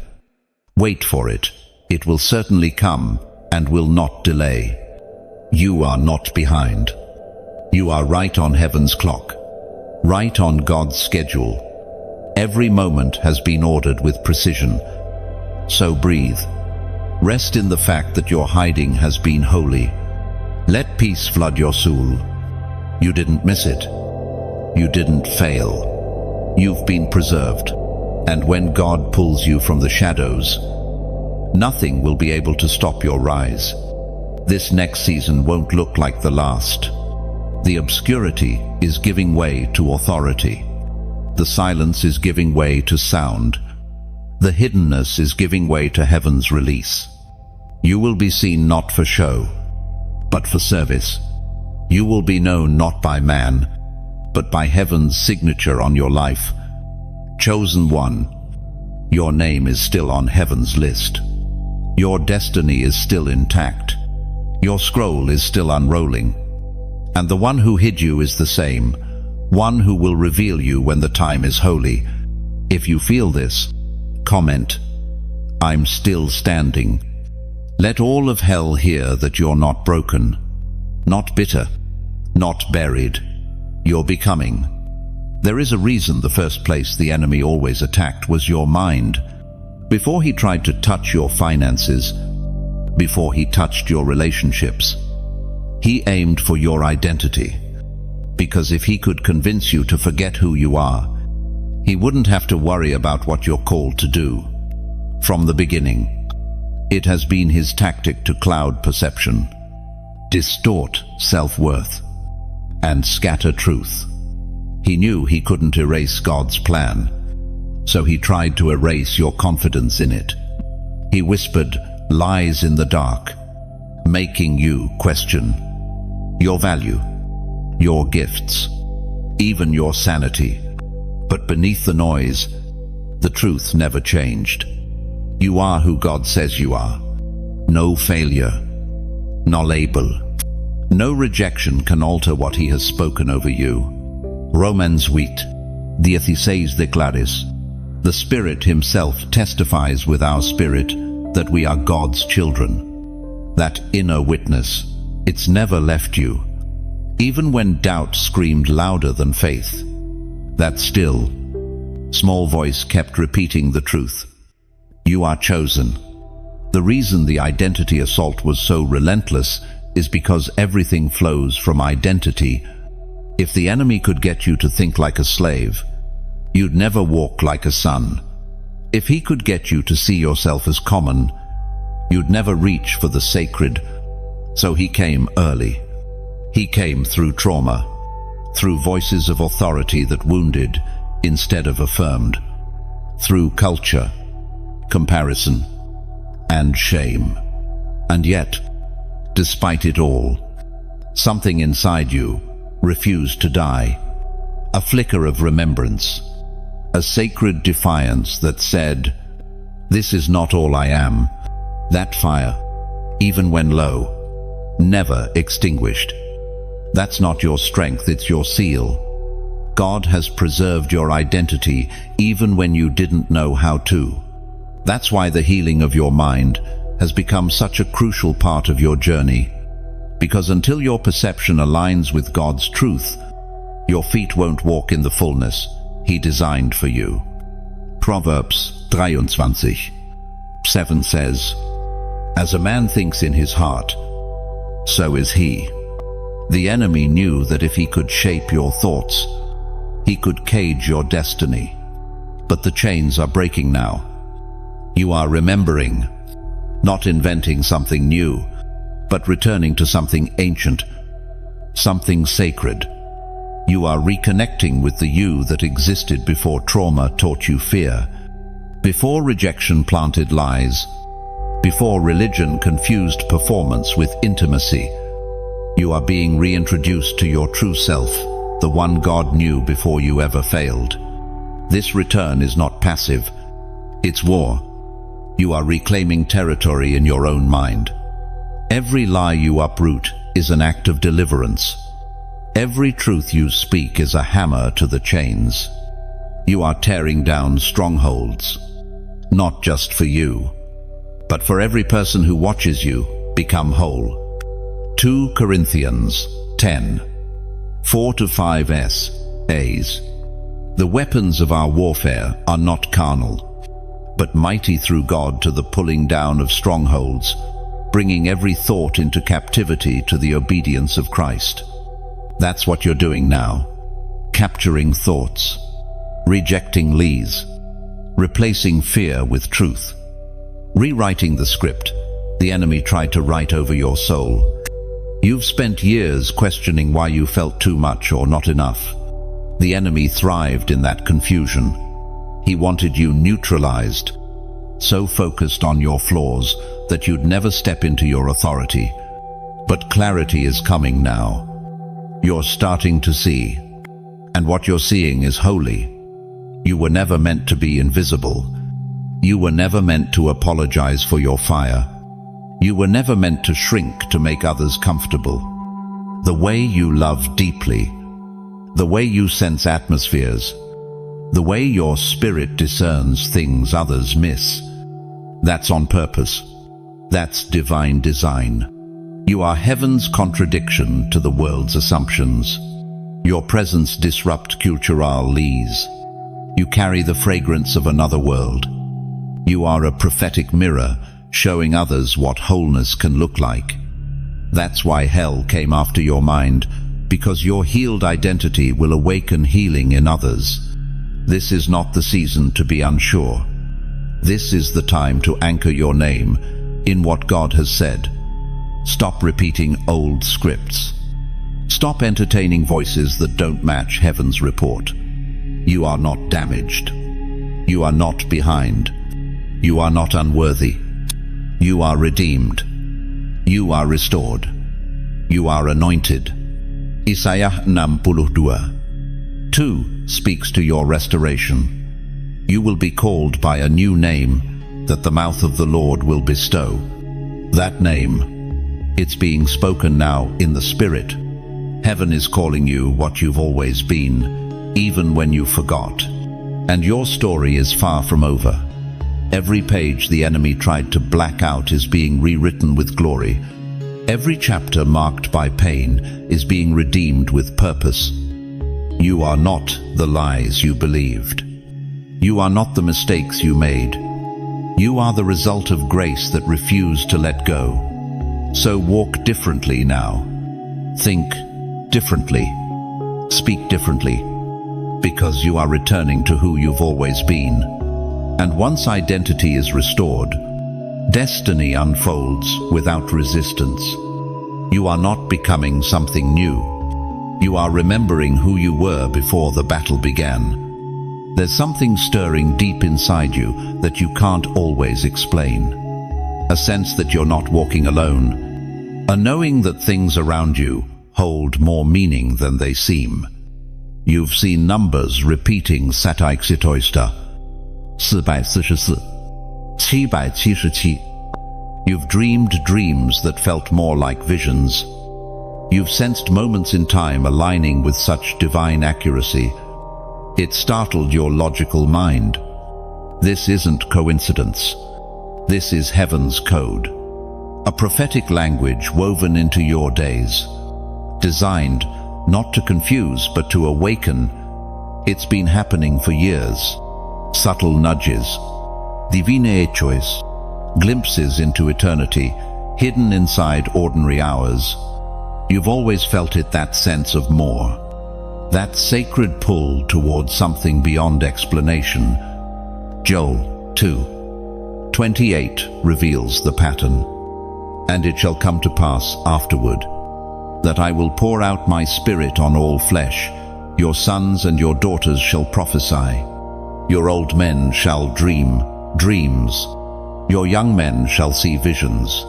wait for it. It will certainly come and will not delay. You are not behind. You are right on heaven's clock, right on God's schedule. Every moment has been ordered with precision. So breathe. Rest in the fact that your hiding has been holy. Let peace flood your soul. You didn't miss it. You didn't fail. You've been preserved. And when God pulls you from the shadows, nothing will be able to stop your rise. This next season won't look like the last. The obscurity is giving way to authority. The silence is giving way to sound. The hiddenness is giving way to heaven's release. You will be seen not for show, but for service. You will be known not by man, but by heaven's signature on your life. Chosen one, your name is still on heaven's list. Your destiny is still intact. Your scroll is still unrolling. And the one who hid you is the same, one who will reveal you when the time is holy. If you feel this, comment, "I'm still standing." Let all of hell hear that you're not broken, not bitter, not buried. You're becoming. There is a reason the first place the enemy always attacked was your mind. Before he tried to touch your finances, before he touched your relationships, he aimed for your identity. Because if he could convince you to forget who you are, he wouldn't have to worry about what you're called to do. From the beginning, it has been his tactic to cloud perception, distort self-worth, and scatter truth. He knew he couldn't erase God's plan, so he tried to erase your confidence in it. He whispered lies in the dark, making you question your value, your gifts, even your sanity. But beneath the noise, the truth never changed. You are who God says you are. No failure, no label, no rejection can alter what he has spoken over you. Romans 8, 16 declares, the Spirit himself testifies with our spirit that we are God's children. That inner witness, it's never left you. Even when doubt screamed louder than faith, that still, small voice kept repeating the truth. You are chosen. The reason the identity assault was so relentless is because everything flows from identity. If the enemy could get you to think like a slave, you'd never walk like a son. If he could get you to see yourself as common, you'd never reach for the sacred. So he came early. He came through trauma, through voices of authority that wounded instead of affirmed, through culture, comparison, and shame. And yet, despite it all, something inside you refused to die. A flicker of remembrance, a sacred defiance that said, this is not all I am. That fire, even when low, never extinguished. That's not your strength, it's your seal. God has preserved your identity even when you didn't know how to. That's why the healing of your mind has become such a crucial part of your journey. Because until your perception aligns with God's truth, your feet won't walk in the fullness He designed for you. Proverbs 23:7 says, as a man thinks in his heart, so is he. The enemy knew that if he could shape your thoughts, he could cage your destiny. But the chains are breaking now. You are remembering, not inventing something new, but returning to something ancient, something sacred. You are reconnecting with the you that existed before trauma taught you fear, before rejection planted lies, before religion confused performance with intimacy. You are being reintroduced to your true self, the one God knew before you ever failed. This return is not passive, it's war. You are reclaiming territory in your own mind. Every lie you uproot is an act of deliverance. Every truth you speak is a hammer to the chains. You are tearing down strongholds, not just for you, but for every person who watches you become whole. 2 Corinthians 10:4-5 says, the weapons of our warfare are not carnal, but mighty through God to the pulling down of strongholds, bringing every thought into captivity to the obedience of Christ. That's what you're doing now. Capturing thoughts, rejecting lies, replacing fear with truth, rewriting the script the enemy tried to write over your soul. You've spent years questioning why you felt too much or not enough. The enemy thrived in that confusion. He wanted you neutralized, so focused on your flaws that you'd never step into your authority. But clarity is coming now. You're starting to see, and what you're seeing is holy. You were never meant to be invisible. You were never meant to apologize for your fire. You were never meant to shrink to make others comfortable. The way you love deeply, the way you sense atmospheres, the way your spirit discerns things others miss, that's on purpose. That's divine design. You are heaven's contradiction to the world's assumptions. Your presence disrupts cultural lies. You carry the fragrance of another world. You are a prophetic mirror, showing others what wholeness can look like. That's why hell came after your mind, because your healed identity will awaken healing in others. This is not the season to be unsure. This is the time to anchor your name in what God has said. Stop repeating old scripts. Stop entertaining voices that don't match heaven's report. You are not damaged. You are not behind. You are not unworthy. You are redeemed. You are restored. You are anointed. Isaiah 62:2 speaks to your restoration. You will be called by a new name that the mouth of the Lord will bestow. That name, it's being spoken now in the Spirit. Heaven is calling you what you've always been, even when you forgot. And your story is far from over. Every page the enemy tried to black out is being rewritten with glory. Every chapter marked by pain is being redeemed with purpose. You are not the lies you believed. You are not the mistakes you made. You are the result of grace that refused to let go. So walk differently now. Think differently. Speak differently. Because you are returning to who you've always been. And once identity is restored, destiny unfolds without resistance. You are not becoming something new. You are remembering who you were before the battle began. There's something stirring deep inside you that you can't always explain. A sense that you're not walking alone. A knowing that things around you hold more meaning than they seem. You've seen numbers repeating 447, 777. You've dreamed dreams that felt more like visions. You've sensed moments in time aligning with such divine accuracy. It startled your logical mind. This isn't coincidence. This is heaven's code. A prophetic language woven into your days. Designed not to confuse but to awaken. It's been happening for years. Subtle nudges. Divine choice. Glimpses into eternity, hidden inside ordinary hours. You've always felt it, that sense of more. That sacred pull towards something beyond explanation. Joel 2:28 reveals the pattern. And it shall come to pass afterward, that I will pour out my spirit on all flesh. Your sons and your daughters shall prophesy. Your old men shall dream dreams. Your young men shall see visions.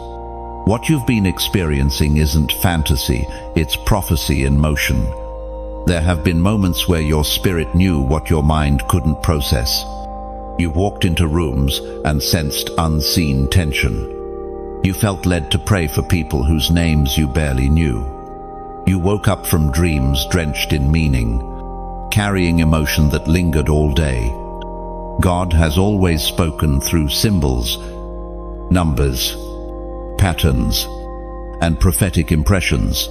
What you've been experiencing isn't fantasy, it's prophecy in motion. There have been moments where your spirit knew what your mind couldn't process. You walked into rooms and sensed unseen tension. You felt led to pray for people whose names you barely knew. You woke up from dreams drenched in meaning, carrying emotion that lingered all day. God has always spoken through symbols, numbers, patterns, and prophetic impressions.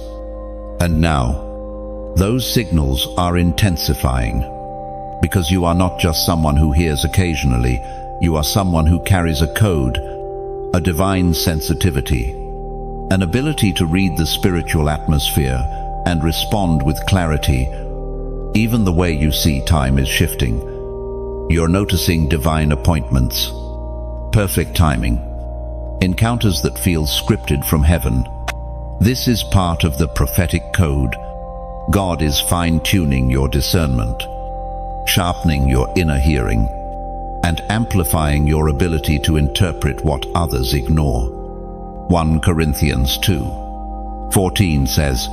And now, those signals are intensifying. Because you are not just someone who hears occasionally, you are someone who carries a code, a divine sensitivity, an ability to read the spiritual atmosphere and respond with clarity. Even the way you see time is shifting. You're noticing divine appointments, perfect timing, encounters that feel scripted from heaven. This is part of the prophetic code. God is fine-tuning your discernment, sharpening your inner hearing, and amplifying your ability to interpret what others ignore. 1 Corinthians 2:14 says,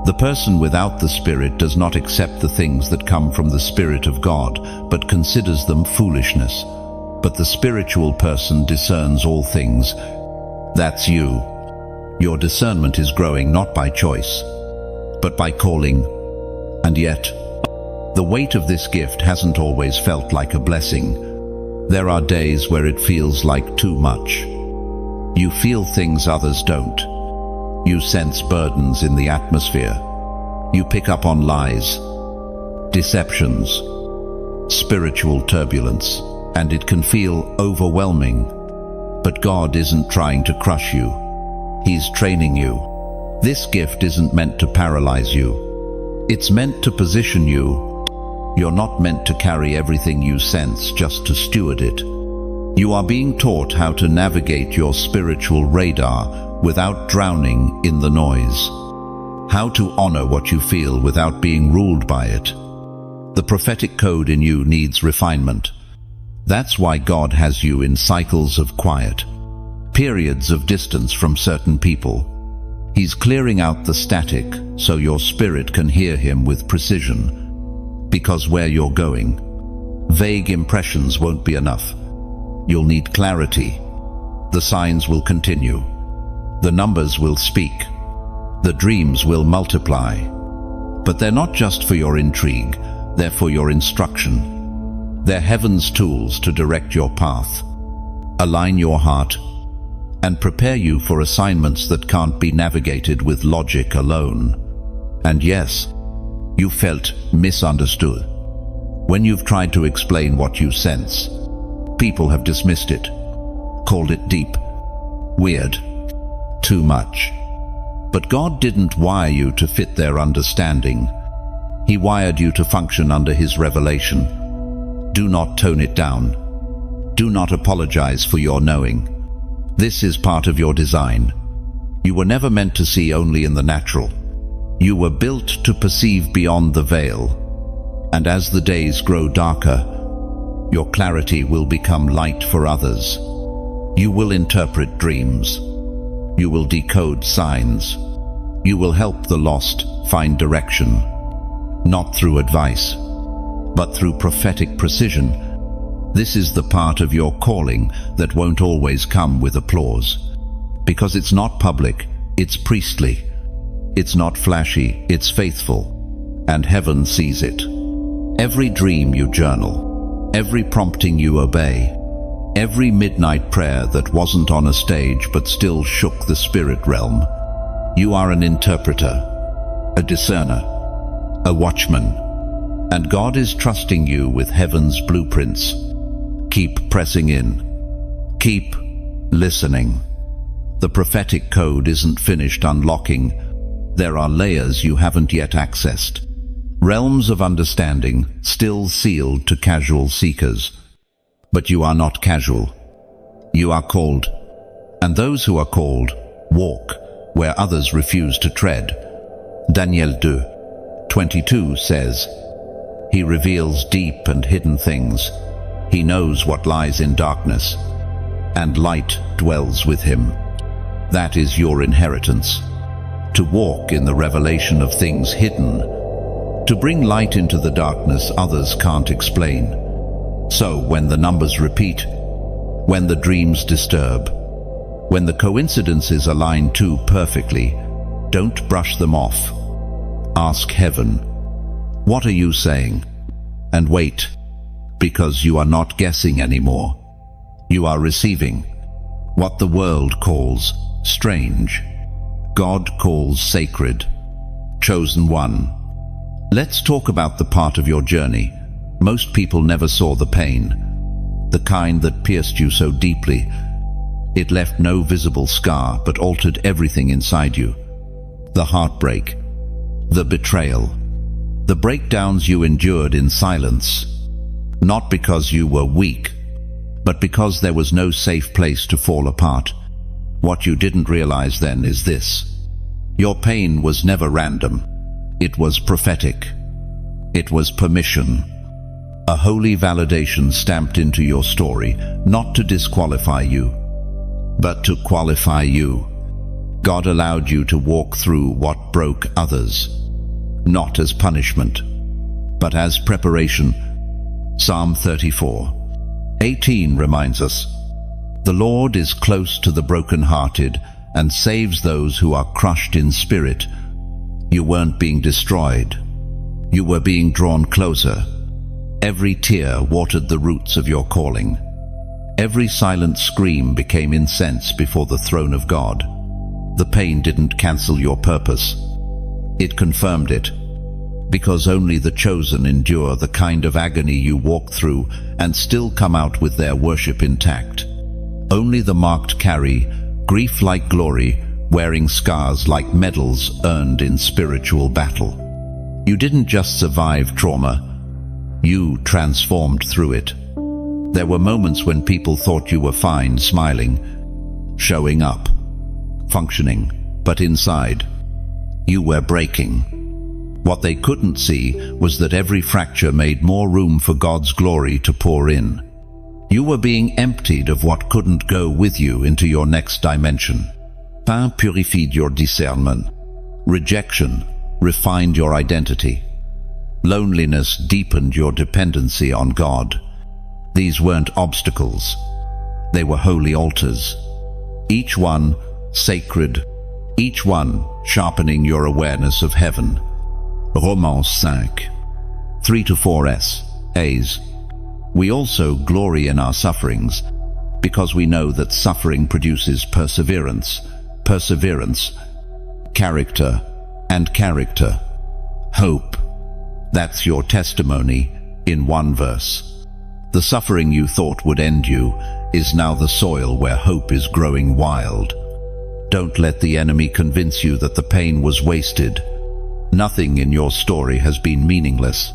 "The person without the Spirit does not accept the things that come from the Spirit of God, but considers them foolishness. But the spiritual person discerns all things." That's you. Your discernment is growing not by choice, but by calling. And yet, the weight of this gift hasn't always felt like a blessing. There are days where it feels like too much. You feel things others don't. You sense burdens in the atmosphere. You pick up on lies, deceptions, spiritual turbulence, and it can feel overwhelming. But God isn't trying to crush you. He's training you. This gift isn't meant to paralyze you. It's meant to position you. You're not meant to carry everything you sense just to steward it. You are being taught how to navigate your spiritual radar without drowning in the noise. How to honor what you feel without being ruled by it. The prophetic code in you needs refinement. That's why God has you in cycles of quiet, periods of distance from certain people. He's clearing out the static so your spirit can hear him with precision. Because where you're going, vague impressions won't be enough. You'll need clarity. The signs will continue. The numbers will speak. The dreams will multiply. But they're not just for your intrigue. They're for your instruction. They're heaven's tools to direct your path, align your heart, and prepare you for assignments that can't be navigated with logic alone. And yes, you felt misunderstood. When you've tried to explain what you sense, people have dismissed it, called it deep, weird, too much. But God didn't wire you to fit their understanding. He wired you to function under His revelation. Do not tone it down. Do not apologize for your knowing. This is part of your design. You were never meant to see only in the natural. You were built to perceive beyond the veil. And as the days grow darker, your clarity will become light for others. You will interpret dreams. You will decode signs. You will help the lost find direction, not through advice, but through prophetic precision. This is the part of your calling that won't always come with applause, because it's not public, it's priestly. It's not flashy, it's faithful, and heaven sees it. Every dream you journal, every prompting you obey, every midnight prayer that wasn't on a stage but still shook the spirit realm. You are an interpreter, a discerner, a watchman, and God is trusting you with heaven's blueprints. Keep pressing in. Keep listening. The prophetic code isn't finished unlocking. There are layers you haven't yet accessed. Realms of understanding still sealed to casual seekers. But you are not casual. You are called. And those who are called walk where others refuse to tread. Daniel 2:22 says, He reveals deep and hidden things. He knows what lies in darkness, and light dwells with Him. That is your inheritance. To walk in the revelation of things hidden, to bring light into the darkness others can't explain. So when the numbers repeat, when the dreams disturb, when the coincidences align too perfectly, don't brush them off. Ask heaven, what are you saying? And wait, because you are not guessing anymore. You are receiving what the world calls strange. God calls sacred, chosen one. Let's talk about the part of your journey most people never saw: the pain, the kind that pierced you so deeply. It left no visible scar, but altered everything inside you. The heartbreak, the betrayal, the breakdowns you endured in silence, not because you were weak, but because there was no safe place to fall apart. What you didn't realize then is this: your pain was never random. It was prophetic. It was permission. A holy validation stamped into your story, not to disqualify you, but to qualify you. God allowed you to walk through what broke others, not as punishment, but as preparation. Psalm 34:18 reminds us, "The Lord is close to the brokenhearted and saves those who are crushed in spirit." You weren't being destroyed. You were being drawn closer. Every tear watered the roots of your calling. Every silent scream became incense before the throne of God. The pain didn't cancel your purpose. It confirmed it, because only the chosen endure the kind of agony you walk through and still come out with their worship intact. Only the marked carry grief like glory, wearing scars like medals earned in spiritual battle. You didn't just survive trauma, you transformed through it. There were moments when people thought you were fine, smiling, showing up, functioning, but inside, you were breaking. What they couldn't see was that every fracture made more room for God's glory to pour in. You were being emptied of what couldn't go with you into your next dimension. Pain purified your discernment. Rejection refined your identity. Loneliness deepened your dependency on God. These weren't obstacles. They were holy altars. Each one sacred, each one sharpening your awareness of heaven. Romans 5. 3 to 4 A's. We also glory in our sufferings because we know that suffering produces perseverance, character, and character. Hope. That's your testimony in one verse. The suffering you thought would end you is now the soil where hope is growing wild. Don't let the enemy convince you that the pain was wasted. Nothing in your story has been meaningless.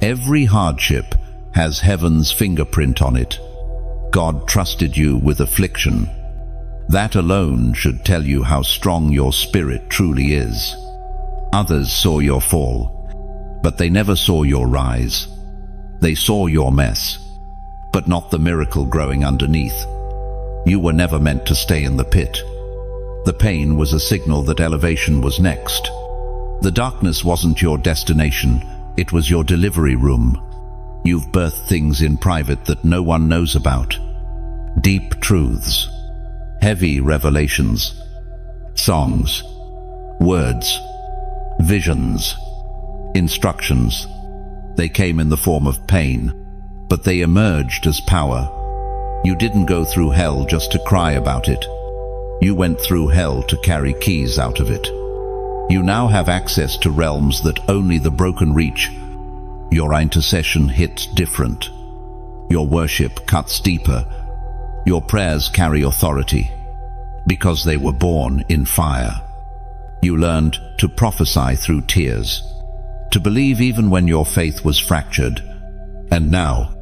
Every hardship has heaven's fingerprint on it. God trusted you with affliction. That alone should tell you how strong your spirit truly is. Others saw your fall, but they never saw your rise. They saw your mess, but not the miracle growing underneath. You were never meant to stay in the pit. The pain was a signal that elevation was next. The darkness wasn't your destination, it was your delivery room. You've birthed things in private that no one knows about. Deep truths, heavy revelations, songs, words, visions, instructions. They came in the form of pain, but they emerged as power. You didn't go through hell just to cry about it. You went through hell to carry keys out of it. You now have access to realms that only the broken reach. Your intercession hits different. Your worship cuts deeper. Your prayers carry authority, because they were born in fire. You learned to prophesy through tears, to believe even when your faith was fractured. And now,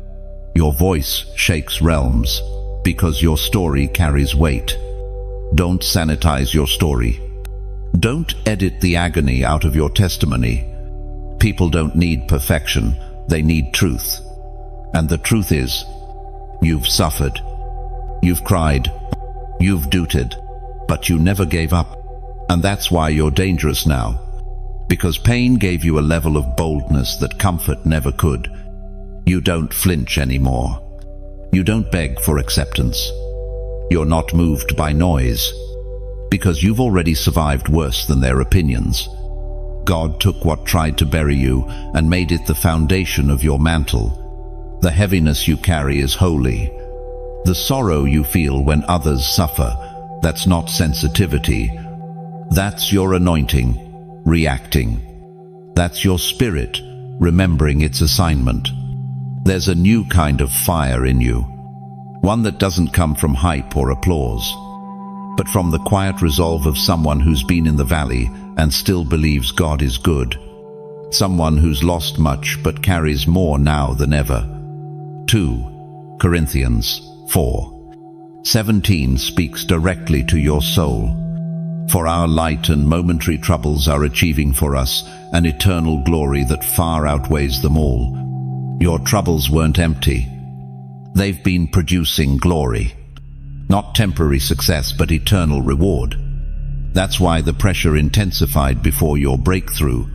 your voice shakes realms, because your story carries weight. Don't sanitize your story. Don't edit the agony out of your testimony. People don't need perfection, they need truth. And the truth is, you've suffered, you've cried, you've doubted, but you never gave up. And that's why you're dangerous now. Because pain gave you a level of boldness that comfort never could. You don't flinch anymore. You don't beg for acceptance. You're not moved by noise, because you've already survived worse than their opinions. God took what tried to bury you and made it the foundation of your mantle. The heaviness you carry is holy. The sorrow you feel when others suffer, that's not sensitivity. That's your anointing, reacting. That's your spirit, remembering its assignment. There's a new kind of fire in you, one that doesn't come from hype or applause, but from the quiet resolve of someone who's been in the valley and still believes God is good. Someone who's lost much but carries more now than ever. 2 Corinthians 4:17 speaks directly to your soul. For our light and momentary troubles are achieving for us an eternal glory that far outweighs them all. Your troubles weren't empty. They've been producing glory. Not temporary success, but eternal reward. That's why the pressure intensified before your breakthrough.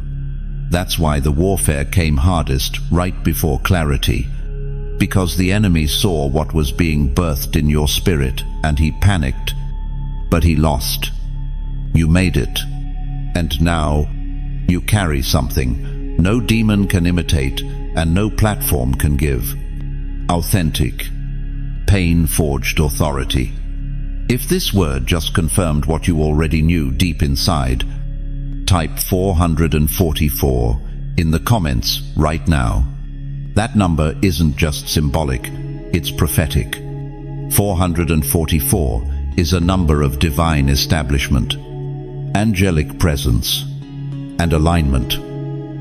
That's why the warfare came hardest right before clarity. Because the enemy saw what was being birthed in your spirit, and he panicked. But he lost. You made it. And now, you carry something no demon can imitate, and no platform can give. Authentic, pain-forged authority. If this word just confirmed what you already knew deep inside, type 444 in the comments right now. That number isn't just symbolic, it's prophetic. 444 is a number of divine establishment, angelic presence, and alignment.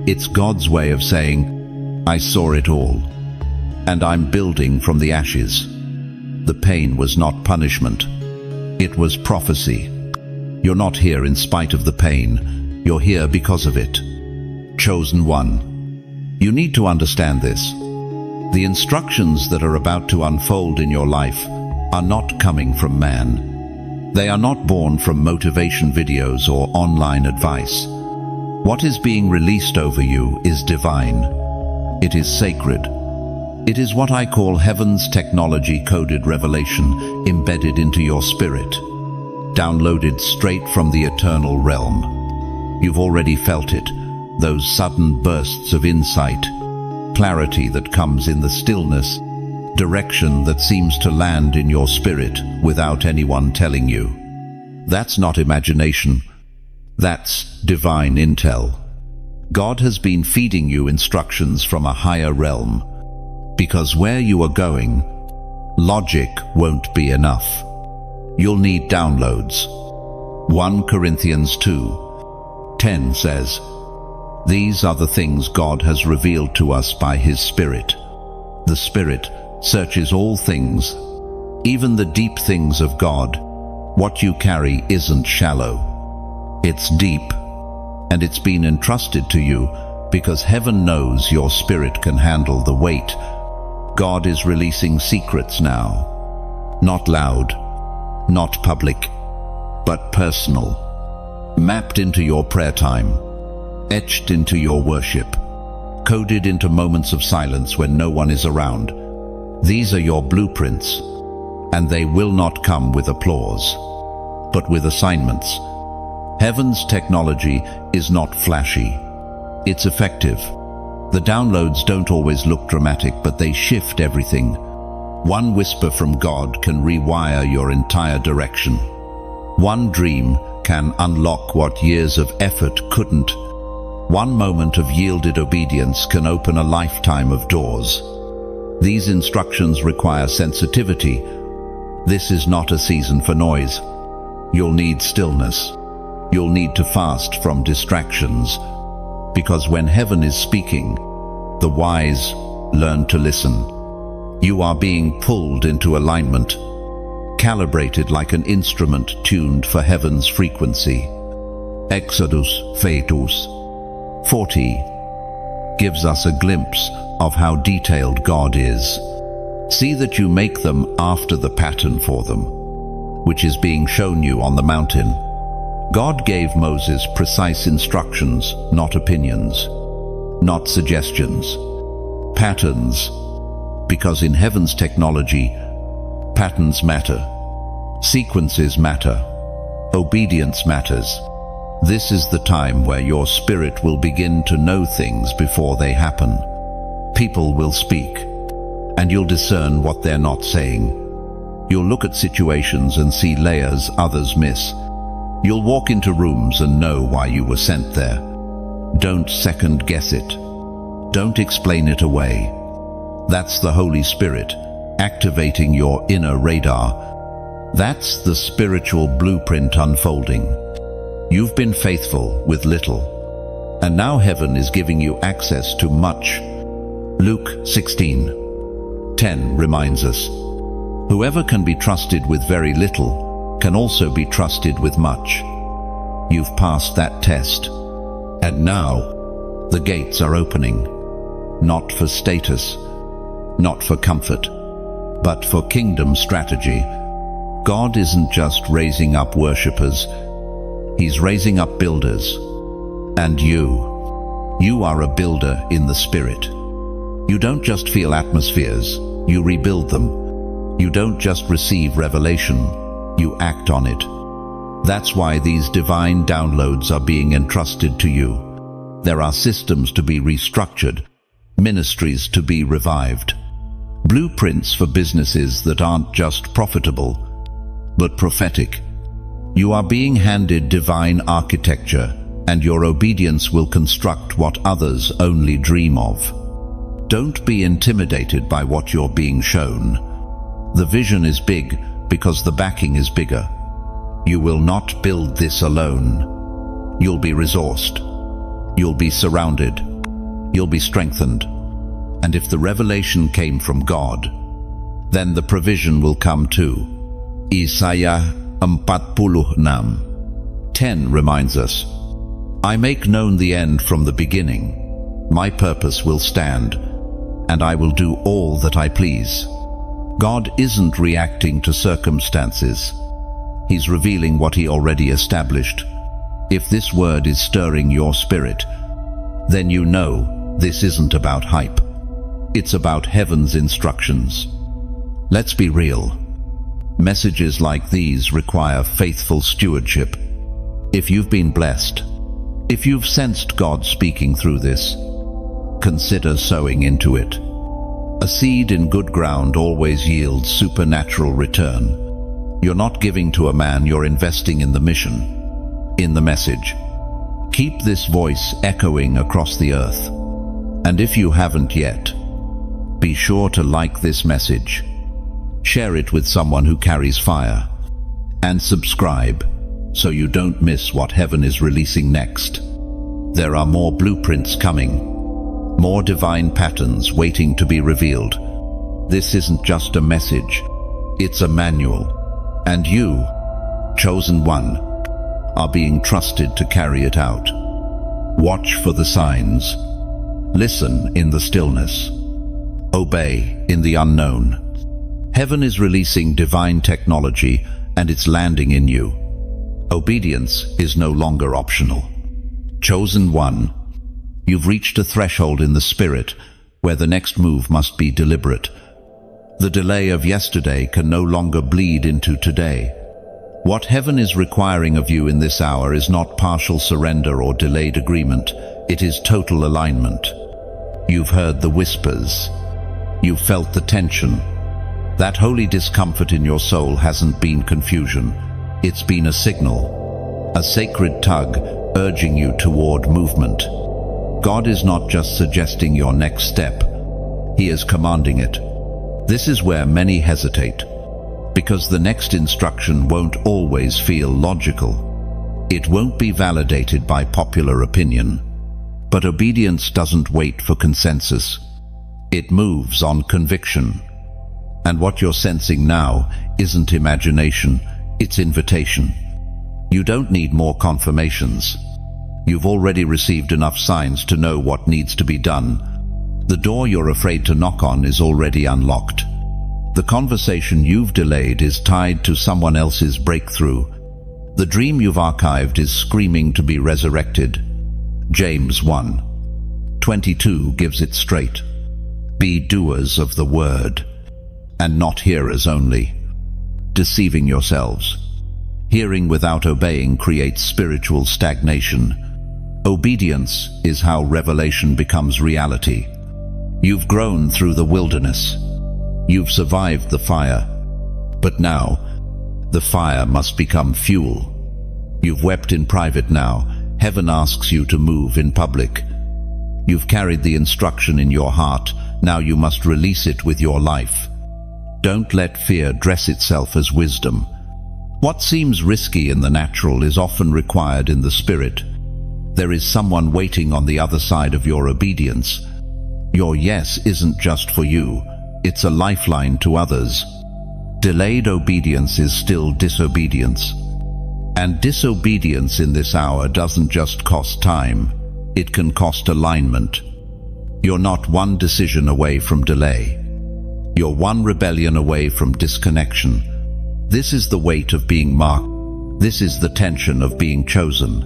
It's God's way of saying, I saw it all, and I'm building from the ashes. The pain was not punishment. It was prophecy. You're not here in spite of the pain. You're here because of it. Chosen one. You need to understand this. The instructions that are about to unfold in your life are not coming from man. They are not born from motivation videos or online advice. What is being released over you is divine. It is sacred. It is what I call heaven's technology-coded revelation embedded into your spirit, downloaded straight from the eternal realm. You've already felt it, those sudden bursts of insight, clarity that comes in the stillness, direction that seems to land in your spirit without anyone telling you. That's not imagination. That's divine intel. God has been feeding you instructions from a higher realm, because where you are going, logic won't be enough. You'll need downloads. 1 Corinthians 2:10 says, "These are the things God has revealed to us by His Spirit. The Spirit searches all things, even the deep things of God." What you carry isn't shallow. It's deep, and it's been entrusted to you because heaven knows your spirit can handle the weight. God is releasing secrets now. Not loud, not public, but personal. Mapped into your prayer time, etched into your worship, coded into moments of silence when no one is around. These are your blueprints, and they will not come with applause, but with assignments. Heaven's technology is not flashy. It's effective. The downloads don't always look dramatic, but they shift everything. One whisper from God can rewire your entire direction. One dream can unlock what years of effort couldn't. One moment of yielded obedience can open a lifetime of doors. These instructions require sensitivity. This is not a season for noise. You'll need stillness. You'll need to fast from distractions, because when heaven is speaking, the wise learn to listen. You are being pulled into alignment, calibrated like an instrument tuned for heaven's frequency. Exodus 40 gives us a glimpse of how detailed God is. See that you make them after the pattern for them, which is being shown you on the mountain. God gave Moses precise instructions, not opinions, not suggestions, patterns, because in heaven's technology, patterns matter, sequences matter, obedience matters. This is the time where your spirit will begin to know things before they happen. People will speak, and you'll discern what they're not saying. You'll look at situations and see layers others miss. You'll walk into rooms and know why you were sent there. Don't second guess it. Don't explain it away. That's the Holy Spirit activating your inner radar. That's the spiritual blueprint unfolding. You've been faithful with little, and now heaven is giving you access to much. Luke 16:10 reminds us, "Whoever can be trusted with very little can also be trusted with much." You've passed that test, and now the gates are opening, not for status, not for comfort, but for kingdom strategy. God isn't just raising up worshippers, He's raising up builders. And you are a builder in the Spirit. You don't just feel atmospheres, you rebuild them. You don't just receive revelation, you act on it. That's why these divine downloads are being entrusted to you. There are systems to be restructured, ministries to be revived, blueprints for businesses that aren't just profitable, but prophetic. You are being handed divine architecture, and your obedience will construct what others only dream of. Don't be intimidated by what you're being shown. The vision is big because the backing is bigger. You will not build this alone. You'll be resourced. You'll be surrounded. You'll be strengthened. And if the revelation came from God, then the provision will come too. Isaiah 46:10 reminds us, "I make known the end from the beginning. My purpose will stand, and I will do all that I please." God isn't reacting to circumstances. He's revealing what He already established. If this word is stirring your spirit, then you know this isn't about hype. It's about heaven's instructions. Let's be real. Messages like these require faithful stewardship. If you've been blessed, if you've sensed God speaking through this, consider sowing into it. A seed in good ground always yields supernatural return. You're not giving to a man, you're investing in the mission, in the message. Keep this voice echoing across the earth. And if you haven't yet, be sure to like this message, share it with someone who carries fire, and subscribe so you don't miss what heaven is releasing next. There are more blueprints coming, more divine patterns waiting to be revealed. This isn't just a message, it's a manual. And you, chosen one, are being trusted to carry it out. Watch for the signs. Listen in the stillness. Obey in the unknown. Heaven is releasing divine technology and it's landing in you. Obedience is no longer optional. Chosen one, you've reached a threshold in the spirit where the next move must be deliberate. The delay of yesterday can no longer bleed into today. What heaven is requiring of you in this hour is not partial surrender or delayed agreement. It is total alignment. You've heard the whispers. You've felt the tension. That holy discomfort in your soul hasn't been confusion. It's been a signal, a sacred tug urging you toward movement. God is not just suggesting your next step. He is commanding it. This is where many hesitate, because the next instruction won't always feel logical. It won't be validated by popular opinion. But obedience doesn't wait for consensus. It moves on conviction. And what you're sensing now isn't imagination, it's invitation. You don't need more confirmations. You've already received enough signs to know what needs to be done. The door you're afraid to knock on is already unlocked. The conversation you've delayed is tied to someone else's breakthrough. The dream you've archived is screaming to be resurrected. James 1:22 gives it straight. Be doers of the word, and not hearers only, deceiving yourselves. Hearing without obeying creates spiritual stagnation. Obedience is how revelation becomes reality. You've grown through the wilderness. You've survived the fire. But now, the fire must become fuel. You've wept in private now. Heaven asks you to move in public. You've carried the instruction in your heart. Now you must release it with your life. Don't let fear dress itself as wisdom. What seems risky in the natural is often required in the spirit. There is someone waiting on the other side of your obedience. Your yes isn't just for you, it's a lifeline to others. Delayed obedience is still disobedience. And disobedience in this hour doesn't just cost time, it can cost alignment. You're not one decision away from delay. You're one rebellion away from disconnection. This is the weight of being marked. This is the tension of being chosen.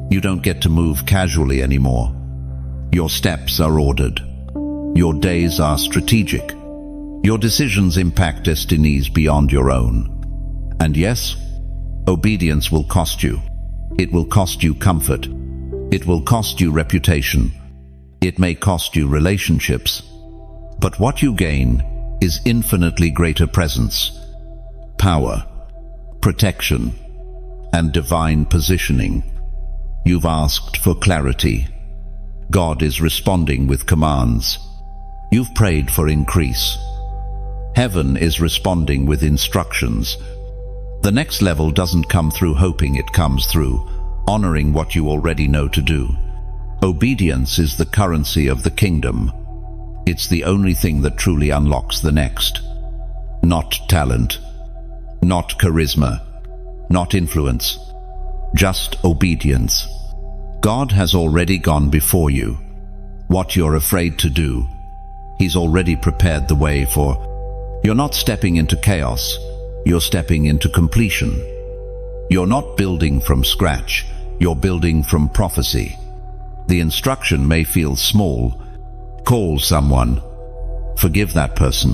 You don't get to move casually anymore. Your steps are ordered. Your days are strategic. Your decisions impact destinies beyond your own. And yes, obedience will cost you. It will cost you comfort. It will cost you reputation. It may cost you relationships. But what you gain is infinitely greater presence, power, protection, and divine positioning. You've asked for clarity. God is responding with commands. You've prayed for increase. Heaven is responding with instructions. The next level doesn't come through hoping, it comes through honoring what you already know to do. Obedience is the currency of the kingdom. It's the only thing that truly unlocks the next. Not talent, not charisma, not influence, just obedience. God has already gone before you. What you're afraid to do, He's already prepared the way for. You're not stepping into chaos, you're stepping into completion. You're not building from scratch, you're building from prophecy. The instruction may feel small. Call someone. Forgive that person.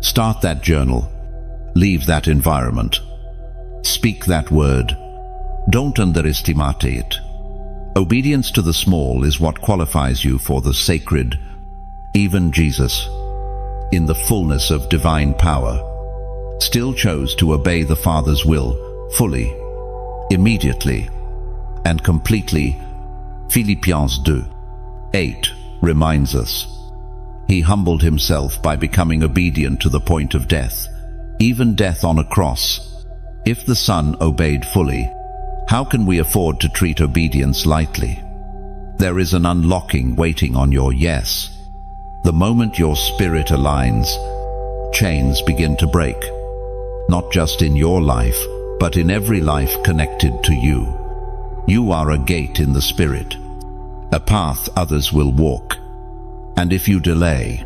Start that journal. Leave that environment. Speak that word. Don't underestimate it. Obedience to the small is what qualifies you for the sacred. Even Jesus, in the fullness of divine power, still chose to obey the Father's will fully, immediately, and completely. Philippians 2:8 reminds us. He humbled himself by becoming obedient to the point of death, even death on a cross. If the Son obeyed fully, how can we afford to treat obedience lightly? There is an unlocking waiting on your yes. The moment your spirit aligns, chains begin to break. Not just in your life, but in every life connected to you. You are a gate in the Spirit, a path others will walk. And if you delay,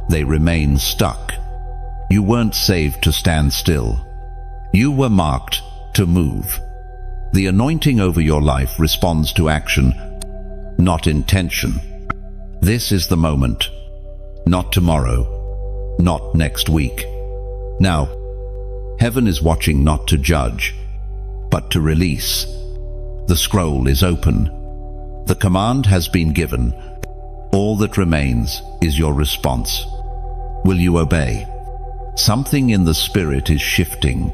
they remain stuck. You weren't saved to stand still. You were marked to move. The anointing over your life responds to action, not intention. This is the moment, not tomorrow, not next week. Now, heaven is watching not to judge, but to release. The scroll is open. The command has been given. All that remains is your response. Will you obey? Something in the Spirit is shifting,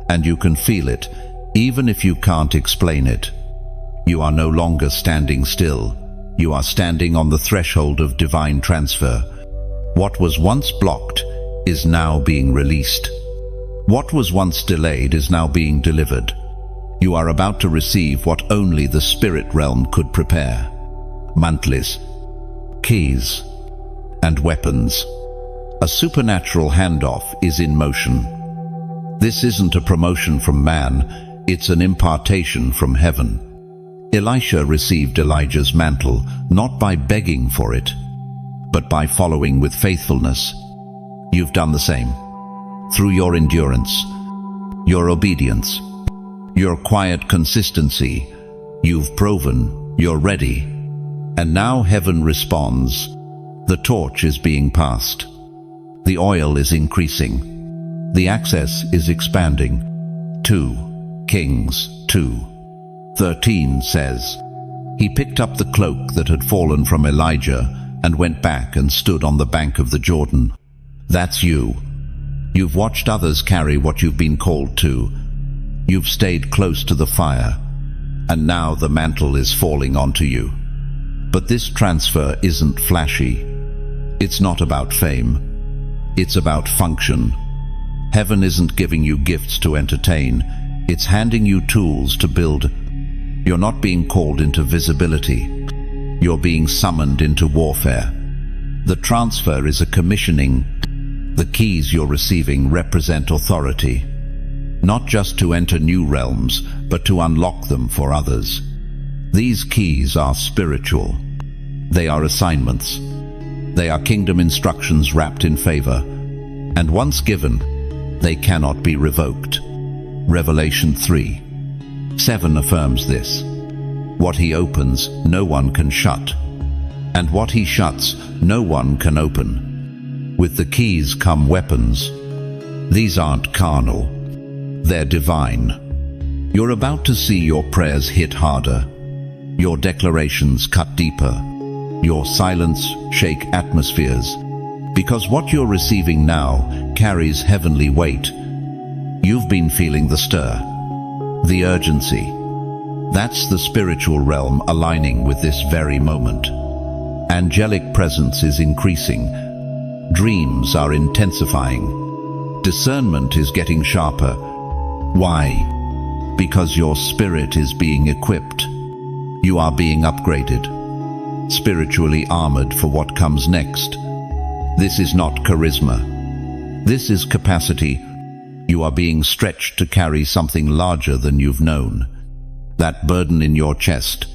and you can feel it, even if you can't explain it. You are no longer standing still. You are standing on the threshold of divine transfer. What was once blocked is now being released. What was once delayed is now being delivered. You are about to receive what only the spirit realm could prepare. Mantles, keys, and weapons. A supernatural handoff is in motion. This isn't a promotion from man, it's an impartation from heaven. Elisha received Elijah's mantle not by begging for it, but by following with faithfulness. You've done the same. Through your endurance, your obedience, your quiet consistency, you've proven you're ready. And now heaven responds. The torch is being passed. The oil is increasing. The access is expanding. 2 Kings 2:13 says, He picked up the cloak that had fallen from Elijah and went back and stood on the bank of the Jordan. That's you. You've watched others carry what you've been called to. You've stayed close to the fire, and now the mantle is falling onto you. But this transfer isn't flashy. It's not about fame. It's about function. Heaven isn't giving you gifts to entertain. It's handing you tools to build. You're not being called into visibility. You're being summoned into warfare. The transfer is a commissioning. The keys you're receiving represent authority, not just to enter new realms, but to unlock them for others. These keys are spiritual. They are assignments. They are kingdom instructions wrapped in favor. And once given, they cannot be revoked. Revelation 3:7 affirms this. What he opens, no one can shut. And what he shuts, no one can open. With the keys come weapons. These aren't carnal. They're divine. You're about to see your prayers hit harder, your declarations cut deeper, your silence shake atmospheres, because what you're receiving now carries heavenly weight. You've been feeling the stir, the urgency. That's the spiritual realm aligning with this very moment. Angelic presence is increasing. Dreams are intensifying. Discernment is getting sharper. Why? Because your spirit is being equipped. You are being upgraded, spiritually armored for what comes next. This is not charisma. This is capacity. You are being stretched to carry something larger than you've known. That burden in your chest,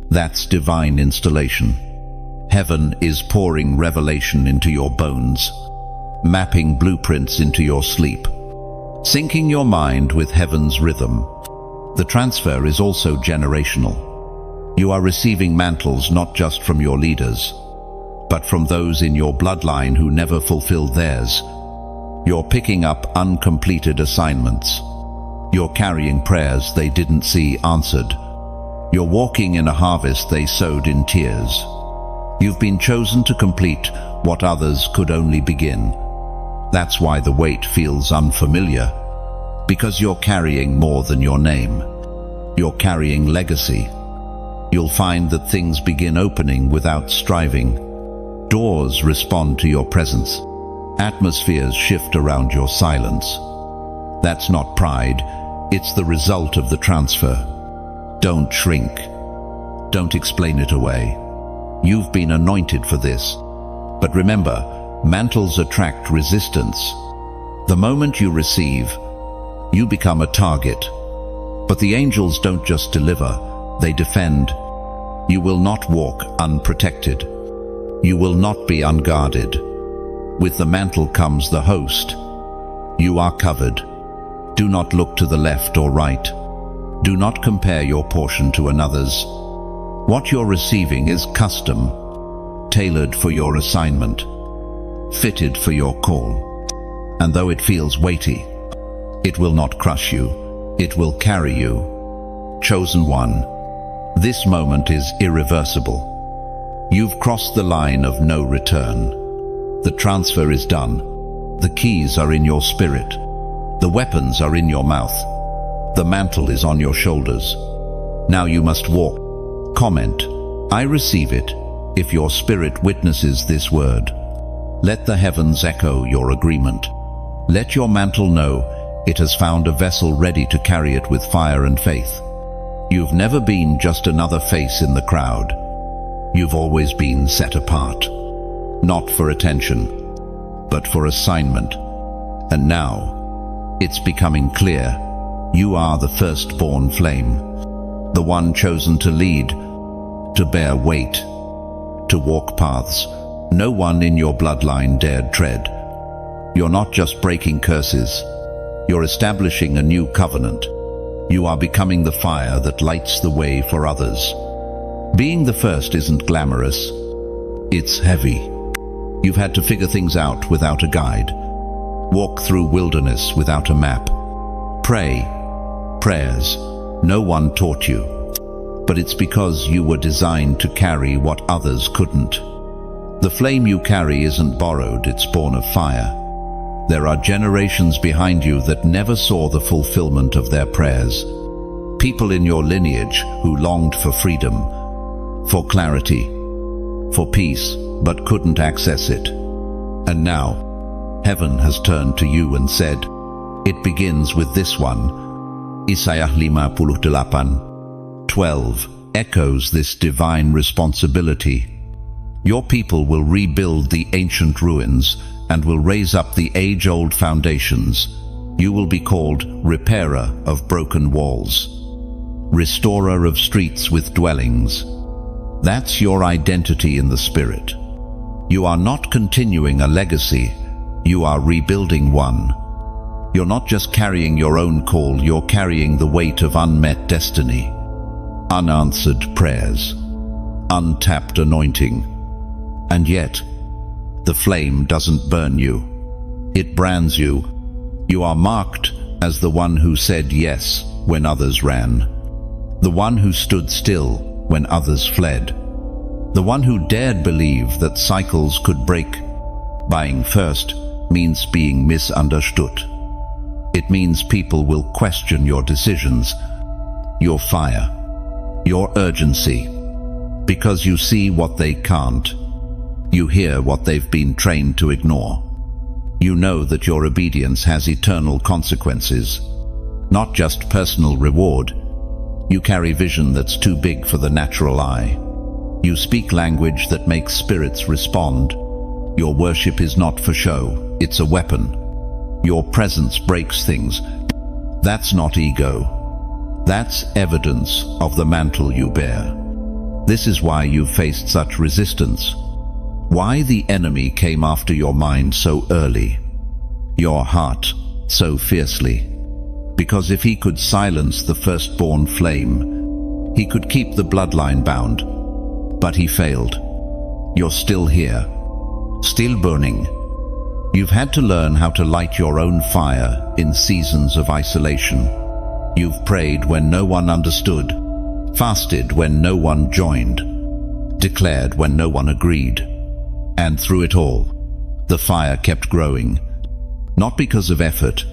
that's divine installation. Heaven is pouring revelation into your bones, mapping blueprints into your sleep, syncing your mind with heaven's rhythm. The transfer is also generational. You are receiving mantles not just from your leaders, but from those in your bloodline who never fulfilled theirs. You're picking up uncompleted assignments. You're carrying prayers they didn't see answered. You're walking in a harvest they sowed in tears. You've been chosen to complete what others could only begin. That's why the weight feels unfamiliar, because you're carrying more than your name. You're carrying legacy. You'll find that things begin opening without striving. Doors respond to your presence. Atmospheres shift around your silence. That's not pride, it's the result of the transfer. Don't shrink. Don't explain it away. You've been anointed for this. But remember, mantles attract resistance. The moment you receive, you become a target. But the angels don't just deliver, they defend. You will not walk unprotected. You will not be unguarded. With the mantle comes the host. You are covered. Do not look to the left or right. Do not compare your portion to another's. What you're receiving is custom, tailored for your assignment, fitted for your call. And though it feels weighty, it will not crush you. It will carry you. Chosen one, this moment is irreversible. You've crossed the line of no return. The transfer is done. The keys are in your spirit. The weapons are in your mouth. The mantle is on your shoulders. Now you must walk. Comment, I receive it, if your spirit witnesses this word. Let the heavens echo your agreement. Let your mantle know it has found a vessel ready to carry it with fire and faith. You've never been just another face in the crowd. You've always been set apart. Not for attention, but for assignment. And now, it's becoming clear, you are the firstborn flame, the one chosen to lead, to bear weight, to walk paths no one in your bloodline dared tread. You're not just breaking curses, you're establishing a new covenant. You are becoming the fire that lights the way for others. Being the first isn't glamorous, it's heavy. You've had to figure things out without a guide, walk through wilderness without a map, pray prayers no one taught you. But it's because you were designed to carry what others couldn't. The flame you carry isn't borrowed, it's born of fire. There are generations behind you that never saw the fulfillment of their prayers. People in your lineage who longed for freedom, for clarity, for peace, but couldn't access it. And now, heaven has turned to you and said, it begins with this one. Isaiah 58:12 echoes this divine responsibility. Your people will rebuild the ancient ruins and will raise up the age-old foundations. You will be called repairer of broken walls, restorer of streets with dwellings. That's your identity in the Spirit. You are not continuing a legacy, you are rebuilding one. You're not just carrying your own call, you're carrying the weight of unmet destiny, unanswered prayers, untapped anointing. And yet, the flame doesn't burn you. It brands you. You are marked as the one who said yes when others ran, the one who stood still when others fled, the one who dared believe that cycles could break. Buying first means being misunderstood. It means people will question your decisions, your fire, your urgency, because you see what they can't. You hear what they've been trained to ignore. You know that your obedience has eternal consequences, not just personal reward. You carry vision that's too big for the natural eye. You speak language that makes spirits respond. Your worship is not for show, it's a weapon. Your presence breaks things. That's not ego. That's evidence of the mantle you bear. This is why you've faced such resistance. Why the enemy came after your mind so early, your heart so fiercely. Because if he could silence the firstborn flame, he could keep the bloodline bound. But he failed. You're still here, still burning. You've had to learn how to light your own fire in seasons of isolation. You've prayed when no one understood, fasted when no one joined, declared when no one agreed. And through it all, the fire kept growing, not because of effort,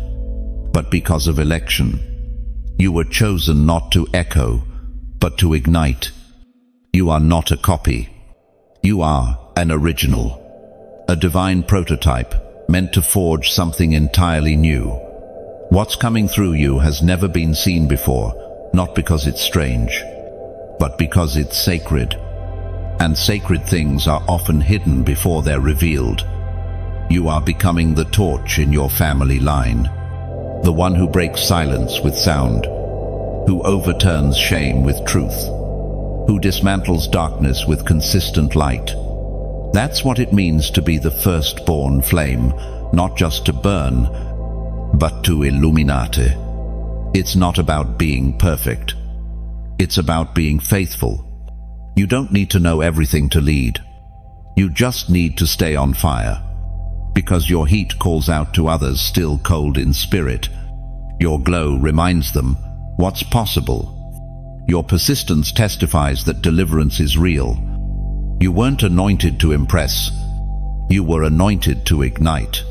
but because of election. You were chosen not to echo, but to ignite. You are not a copy. You are an original, a divine prototype meant to forge something entirely new. What's coming through you has never been seen before, not because it's strange, but because it's sacred. And sacred things are often hidden before they're revealed. You are becoming the torch in your family line, the one who breaks silence with sound, who overturns shame with truth, who dismantles darkness with consistent light. That's what it means to be the firstborn flame, not just to burn, but to illuminate. It's not about being perfect. It's about being faithful. You don't need to know everything to lead. You just need to stay on fire, because your heat calls out to others still cold in spirit. Your glow reminds them what's possible. Your persistence testifies that deliverance is real. You weren't anointed to impress. You were anointed to ignite.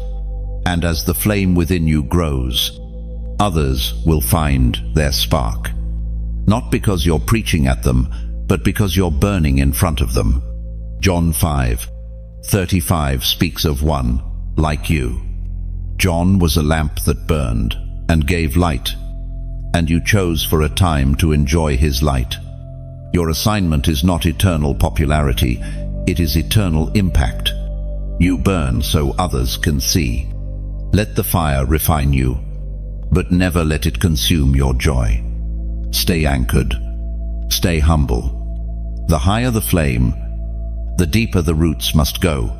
And as the flame within you grows, others will find their spark. Not because you're preaching at them, but because you're burning in front of them. John 5:35 speaks of one like you. John was a lamp that burned and gave light, and you chose for a time to enjoy his light. Your assignment is not eternal popularity, it is eternal impact. You burn so others can see. Let the fire refine you, but never let it consume your joy. Stay anchored. Stay humble. The higher the flame, the deeper the roots must go.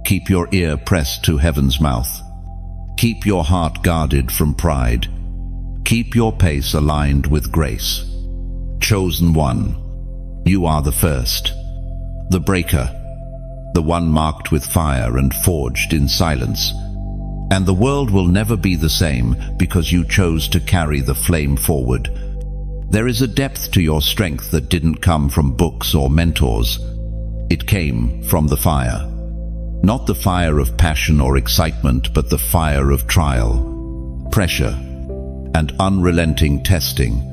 Keep your ear pressed to heaven's mouth. Keep your heart guarded from pride. Keep your pace aligned with grace. Chosen one, you are the first, the breaker, the one marked with fire and forged in silence. And the world will never be the same because you chose to carry the flame forward. There is a depth to your strength that didn't come from books or mentors. It came from the fire. Not the fire of passion or excitement, but the fire of trial, pressure, and unrelenting testing.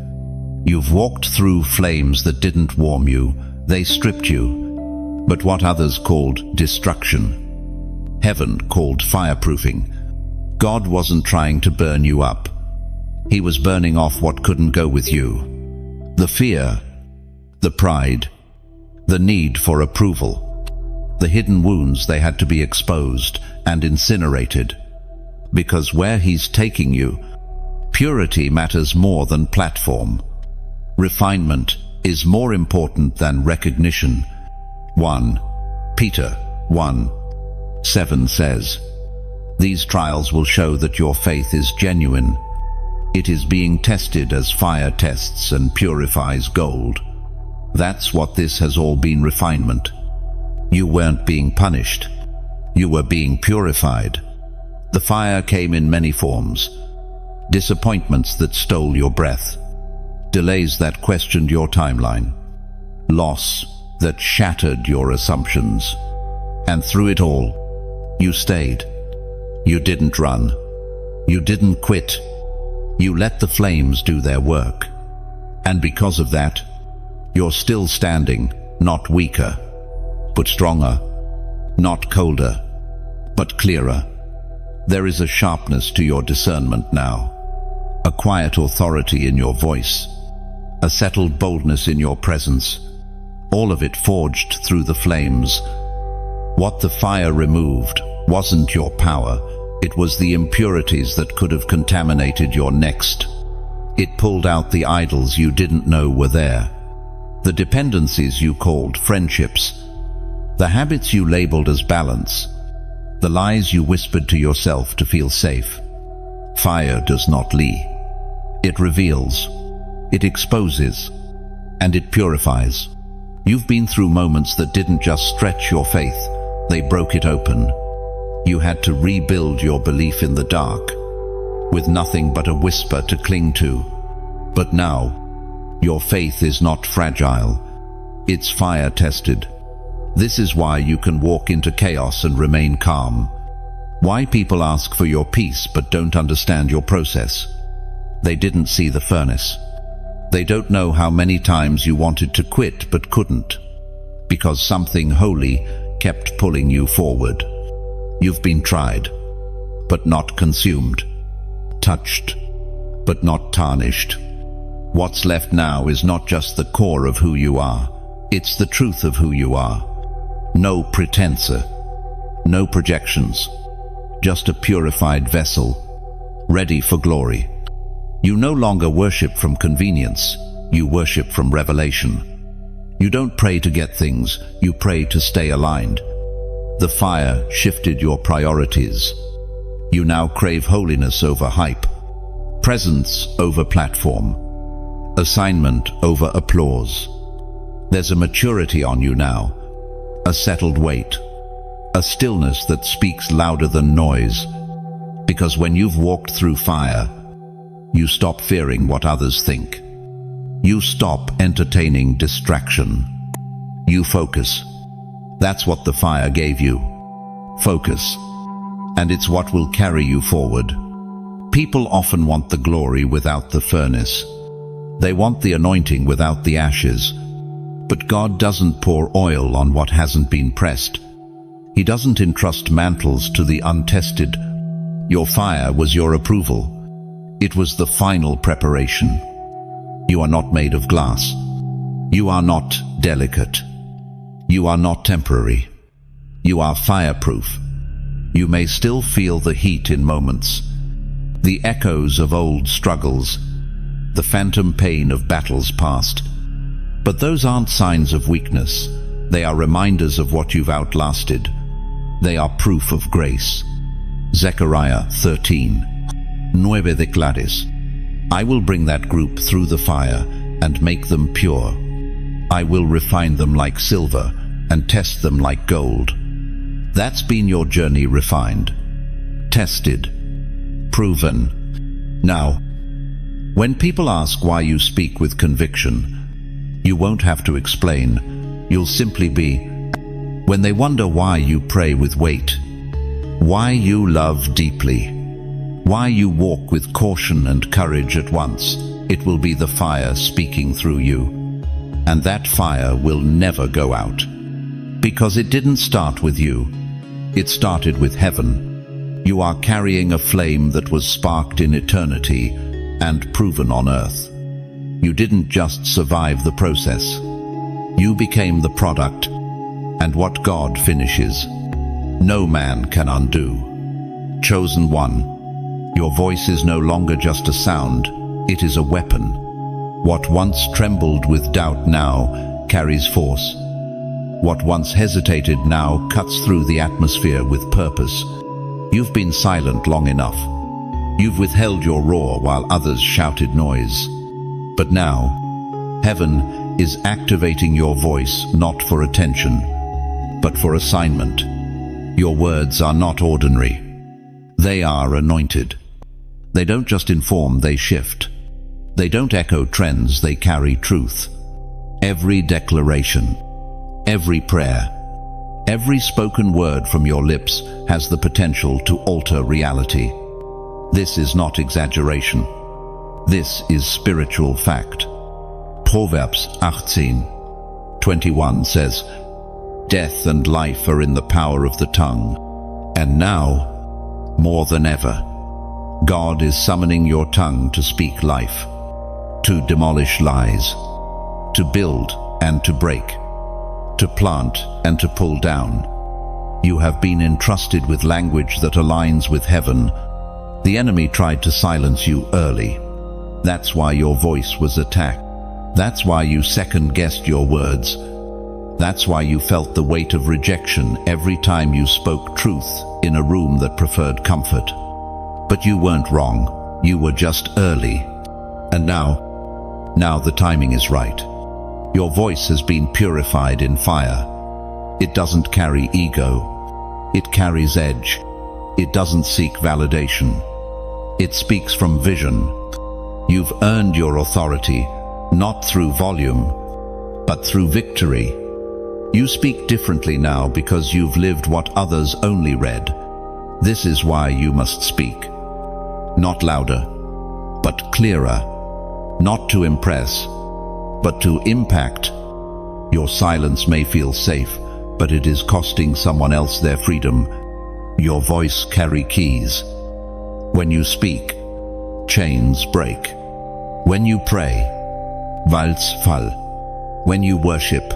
You've walked through flames that didn't warm you, they stripped you. But what others called destruction, heaven called fireproofing. God wasn't trying to burn you up. He was burning off what couldn't go with you. The fear, the pride, the need for approval, the hidden wounds they had to be exposed and incinerated. Because where he's taking you, purity matters more than platform. Refinement is more important than recognition. 1 Peter 1:7 says, "These trials will show that your faith is genuine. It is being tested as fire tests and purifies gold." That's what this has all been, refinement. You weren't being punished. You were being purified. The fire came in many forms. Disappointments that stole your breath. Delays that questioned your timeline. Loss that shattered your assumptions. And through it all, you stayed. You didn't run. You didn't quit. You let the flames do their work. And because of that, you're still standing, not weaker, but stronger, not colder, but clearer. There is a sharpness to your discernment now, a quiet authority in your voice, a settled boldness in your presence, all of it forged through the flames. What the fire removed wasn't your power, it was the impurities that could have contaminated your next. It pulled out the idols you didn't know were there, the dependencies you called friendships, the habits you labeled as balance, the lies you whispered to yourself to feel safe. Fire does not lie. It reveals, it exposes, and it purifies. You've been through moments that didn't just stretch your faith, they broke it open. You had to rebuild your belief in the dark, with nothing but a whisper to cling to. But now, Your faith is not fragile. It's fire-tested. This is why you can walk into chaos and remain calm. Why people ask for your peace but don't understand your process. They didn't see the furnace. They don't know how many times you wanted to quit but couldn't, because something holy kept pulling you forward. You've been tried, but not consumed. Touched, but not tarnished. What's left now is not just the core of who you are. It's the truth of who you are. No pretenser, no projections, just a purified vessel, ready for glory. You no longer worship from convenience, you worship from revelation. You don't pray to get things, you pray to stay aligned. The fire shifted your priorities. You now crave holiness over hype, presence over platform, assignment over applause. There's a maturity on you now, a settled weight, a stillness that speaks louder than noise. Because when you've walked through fire, you stop fearing what others think. You stop entertaining distraction. You focus. That's what the fire gave you. Focus. And it's what will carry you forward. People often want the glory without the furnace. They want the anointing without the ashes. But God doesn't pour oil on what hasn't been pressed. He doesn't entrust mantles to the untested. Your fire was your approval. It was the final preparation. You are not made of glass. You are not delicate. You are not temporary. You are fireproof. You may still feel the heat in moments, the echoes of old struggles, the phantom pain of battles past. But those aren't signs of weakness. They are reminders of what you've outlasted. They are proof of grace. Zechariah 13. Nueve declares, I will bring that group through the fire and make them pure. I will refine them like silver and test them like gold. That's been your journey, refined, tested, proven. Now, when people ask why you speak with conviction, you won't have to explain. You'll simply be. When they wonder why you pray with weight, why you love deeply, why you walk with caution and courage at once, it will be the fire speaking through you. And that fire will never go out. Because it didn't start with you. It started with heaven. You are carrying a flame that was sparked in eternity and proven on earth. You didn't just survive the process. You became the product. And what God finishes, no man can undo. Chosen one. Your voice is no longer just a sound, it is a weapon. What once trembled with doubt now carries force. What once hesitated now cuts through the atmosphere with purpose. You've been silent long enough. You've withheld your roar while others shouted noise. But now, heaven is activating your voice not for attention, but for assignment. Your words are not ordinary. They are anointed. They don't just inform, they shift. They don't echo trends, they carry truth. Every declaration, every prayer, every spoken word from your lips has the potential to alter reality. This is not exaggeration. This is spiritual fact. Proverbs 18:21 says, Death and life are in the power of the tongue. And now, more than ever, God is summoning your tongue to speak life, to demolish lies, to build and to break, to plant and to pull down. You have been entrusted with language that aligns with heaven. The enemy tried to silence you early. That's why your voice was attacked. That's why you second-guessed your words. That's why you felt the weight of rejection every time you spoke truth in a room that preferred comfort. But you weren't wrong. You were just early. And now the timing is right. Your voice has been purified in fire. It doesn't carry ego. It carries edge. It doesn't seek validation. It speaks from vision. You've earned your authority, not through volume, but through victory. You speak differently now because you've lived what others only read. This is why you must speak. Not louder, but clearer. Not to impress, but to impact. Your silence may feel safe, but it is costing someone else their freedom. Your voice carries keys. When you speak, chains break. When you pray, walls fall. When you worship,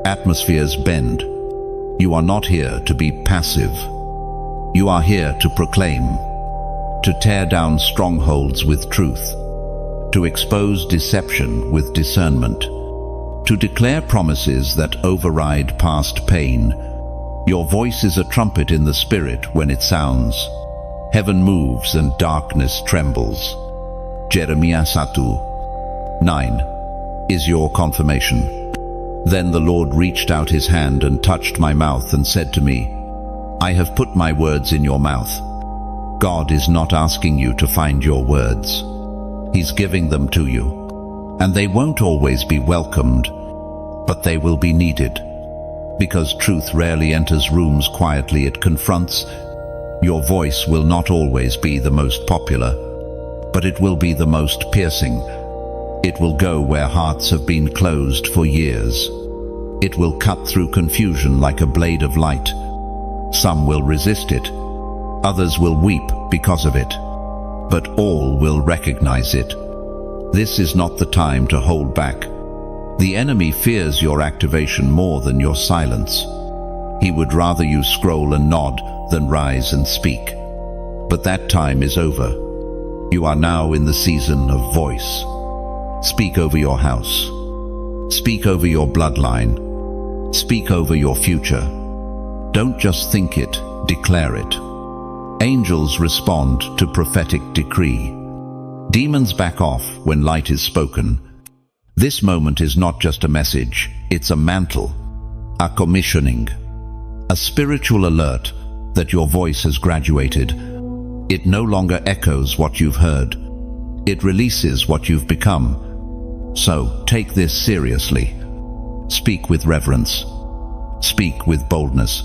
atmospheres bend. You are not here to be passive. You are here to proclaim, to tear down strongholds with truth, to expose deception with discernment, to declare promises that override past pain. Your voice is a trumpet in the spirit when it sounds. Heaven moves and darkness trembles. Jeremiah 1:9 is your confirmation. Then the Lord reached out his hand and touched my mouth and said to me, I have put my words in your mouth. God is not asking you to find your words. He's giving them to you. And they won't always be welcomed, but they will be needed. Because truth rarely enters rooms quietly, it confronts. Your voice will not always be the most popular, but it will be the most piercing. It will go where hearts have been closed for years. It will cut through confusion like a blade of light. Some will resist it. Others will weep because of it. But all will recognize it. This is not the time to hold back. The enemy fears your activation more than your silence. He would rather you scroll and nod than rise and speak. But that time is over. You are now in the season of voice. Speak over your house. Speak over your bloodline. Speak over your future. Don't just think it, declare it. Angels respond to prophetic decree. Demons back off when light is spoken. This moment is not just a message, it's a mantle, a commissioning, a spiritual alert that your voice has graduated. It no longer echoes what you've heard. It releases what you've become. So take this seriously. Speak with reverence. Speak with boldness.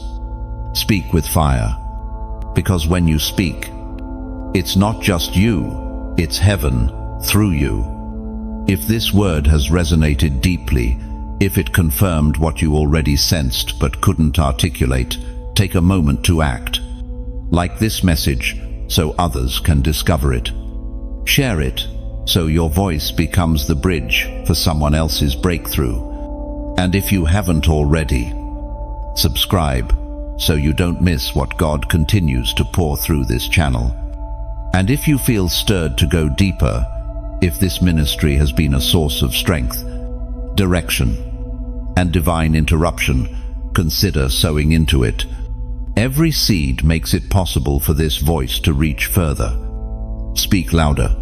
Speak with fire. Because when you speak, it's not just you, it's heaven through you. If this word has resonated deeply, if it confirmed what you already sensed but couldn't articulate, take a moment to act. Like this message, so others can discover it. Share it, so your voice becomes the bridge for someone else's breakthrough. And if you haven't already, subscribe, so you don't miss what God continues to pour through this channel. And if you feel stirred to go deeper, if this ministry has been a source of strength, direction, and divine interruption, consider sowing into it. Every seed makes it possible for this voice to reach further. Speak louder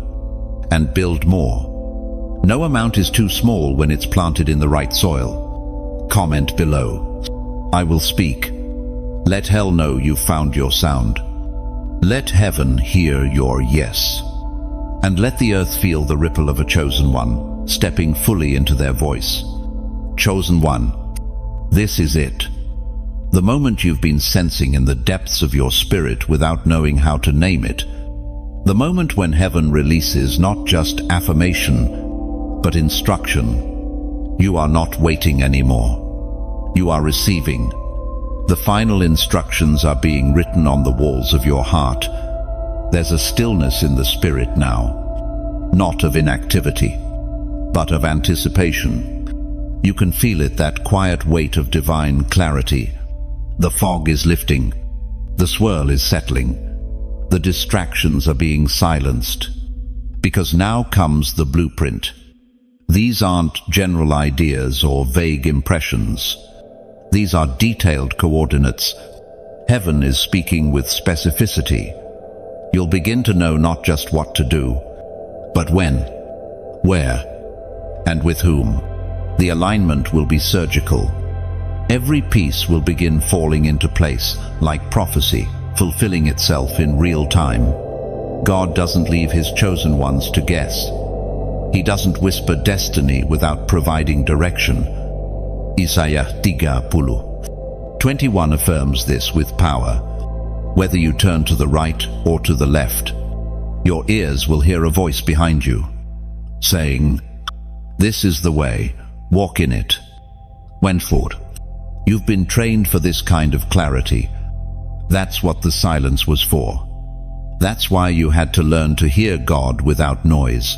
and build more. No amount is too small when it's planted in the right soil. Comment below. I will speak. Let hell know you've found your sound. Let heaven hear your yes. And let the earth feel the ripple of a chosen one, stepping fully into their voice. Chosen one, this is it. The moment you've been sensing in the depths of your spirit without knowing how to name it. The moment when heaven releases not just affirmation, but instruction. You are not waiting anymore. You are receiving. The final instructions are being written on the walls of your heart. There's a stillness in the spirit now, not of inactivity, but of anticipation. You can feel it, that quiet weight of divine clarity. The fog is lifting, the swirl is settling, the distractions are being silenced, because now comes the blueprint. These aren't general ideas or vague impressions. These are detailed coordinates. Heaven is speaking with specificity. You'll begin to know not just what to do, but when, where, and with whom. The alignment will be surgical. Every piece will begin falling into place, like prophecy, fulfilling itself in real time. God doesn't leave his chosen ones to guess. He doesn't whisper destiny without providing direction. Isaiah 30:21 affirms this with power. Whether you turn to the right or to the left, your ears will hear a voice behind you, saying, "This is the way, walk in it." Wentford, you've been trained for this kind of clarity. That's what the silence was for. That's why you had to learn to hear God without noise,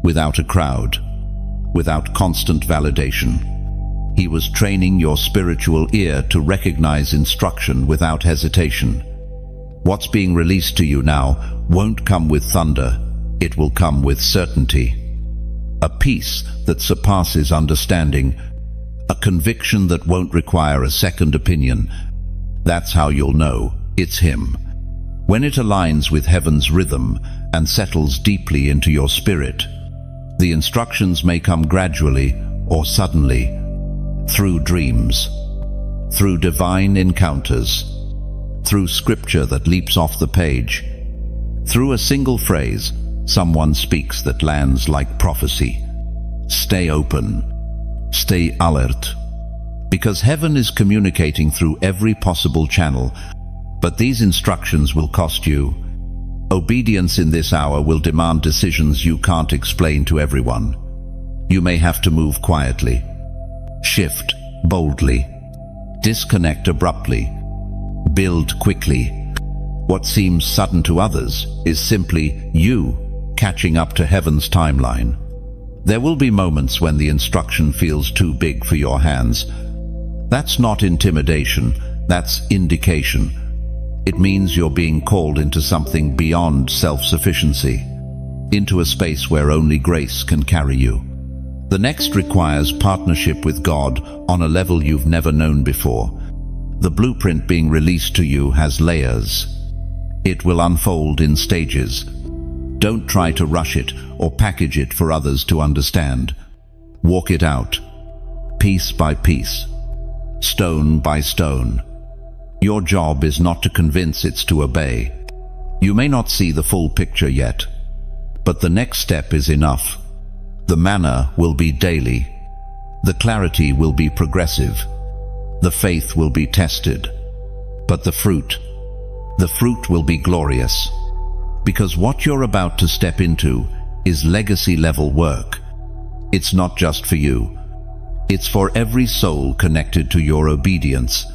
without a crowd, without constant validation. He was training your spiritual ear to recognize instruction without hesitation. What's being released to you now won't come with thunder, it will come with certainty. A peace that surpasses understanding, a conviction that won't require a second opinion. That's how you'll know it's Him. When it aligns with heaven's rhythm and settles deeply into your spirit, the instructions may come gradually or suddenly, through dreams, through divine encounters, through scripture that leaps off the page, through a single phrase someone speaks that lands like prophecy. Stay open, stay alert, because heaven is communicating through every possible channel, but these instructions will cost you. Obedience in this hour will demand decisions you can't explain to everyone. You may have to move quietly, shift boldly, disconnect abruptly, build quickly. What seems sudden to others is simply you catching up to heaven's timeline. There will be moments when the instruction feels too big for your hands. That's not intimidation, that's indication. It means you're being called into something beyond self-sufficiency, into a space where only grace can carry you. The next requires partnership with God on a level you've never known before. The blueprint being released to you has layers. It will unfold in stages. Don't try to rush it or package it for others to understand. Walk it out, piece by piece, stone by stone. Your job is not to convince, it's to obey. You may not see the full picture yet, but the next step is enough. The manna will be daily. The clarity will be progressive. The faith will be tested. But the fruit will be glorious. Because what you're about to step into is legacy-level work. It's not just for you. It's for every soul connected to your obedience.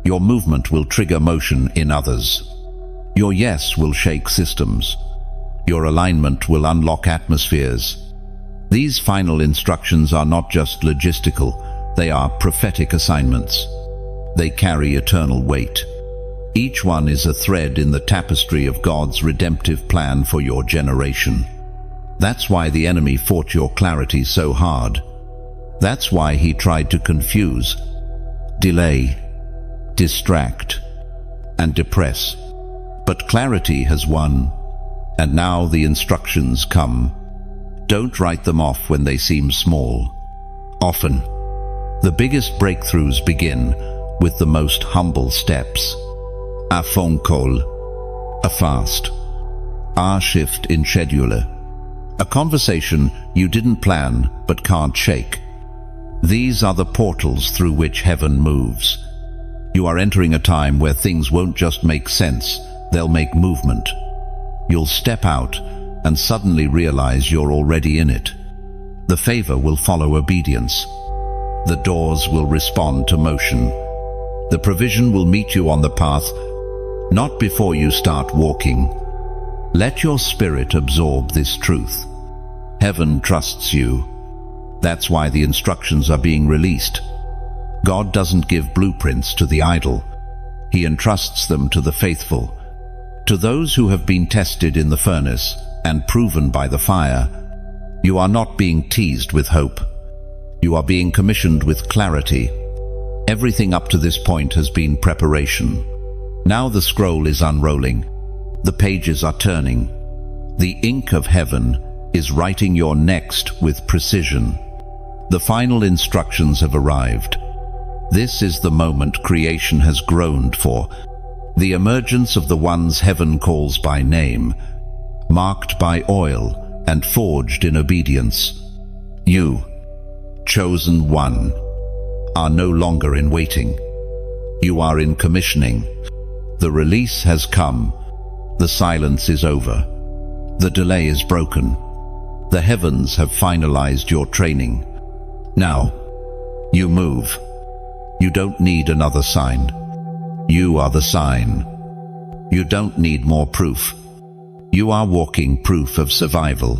Your movement will trigger motion in others. Your yes will shake systems. Your alignment will unlock atmospheres. These final instructions are not just logistical, they are prophetic assignments. They carry eternal weight. Each one is a thread in the tapestry of God's redemptive plan for your generation. That's why the enemy fought your clarity so hard. That's why he tried to confuse, delay, distract, and depress. But clarity has won, and now the instructions come. Don't write them off when they seem small. Often, the biggest breakthroughs begin with the most humble steps. A phone call, a fast, a shift in schedule, a conversation you didn't plan but can't shake. These are the portals through which heaven moves. You are entering a time where things won't just make sense, they'll make movement. You'll step out and suddenly realize you're already in it. The favor will follow obedience. The doors will respond to motion. The provision will meet you on the path, not before you start walking. Let your spirit absorb this truth. Heaven trusts you. That's why the instructions are being released. God doesn't give blueprints to the idle. He entrusts them to the faithful. To those who have been tested in the furnace and proven by the fire. You are not being teased with hope. You are being commissioned with clarity. Everything up to this point has been preparation. Now the scroll is unrolling. The pages are turning. The ink of heaven is writing your next with precision. The final instructions have arrived. This is the moment creation has groaned for. The emergence of the ones heaven calls by name, marked by oil, and forged in obedience. You, chosen one, are no longer in waiting. You are in commissioning. The release has come. The silence is over. The delay is broken. The heavens have finalized your training. Now, you move. You don't need another sign. You are the sign. You don't need more proof. You are walking proof of survival,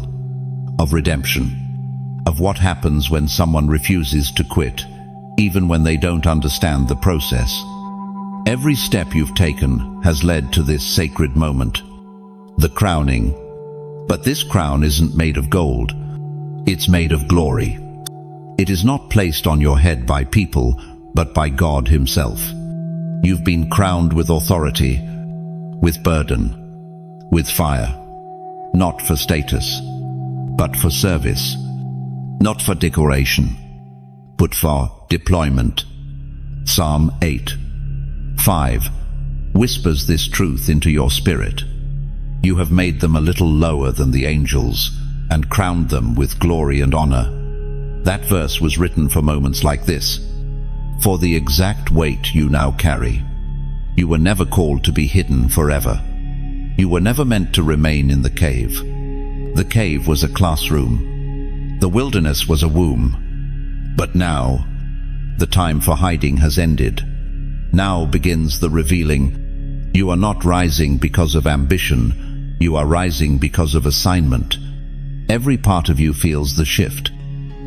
of redemption, of what happens when someone refuses to quit, even when they don't understand the process. Every step you've taken has led to this sacred moment, the crowning. But this crown isn't made of gold. It's made of glory. It is not placed on your head by people, but by God Himself. You've been crowned with authority, with burden, with fire, not for status, but for service, not for decoration, but for deployment. Psalm 8:5 whispers this truth into your spirit. You have made them a little lower than the angels and crowned them with glory and honor. That verse was written for moments like this, for the exact weight you now carry. You were never called to be hidden forever. You were never meant to remain in the cave. The cave was a classroom. The wilderness was a womb. But now, the time for hiding has ended. Now begins the revealing. You are not rising because of ambition. You are rising because of assignment. Every part of you feels the shift.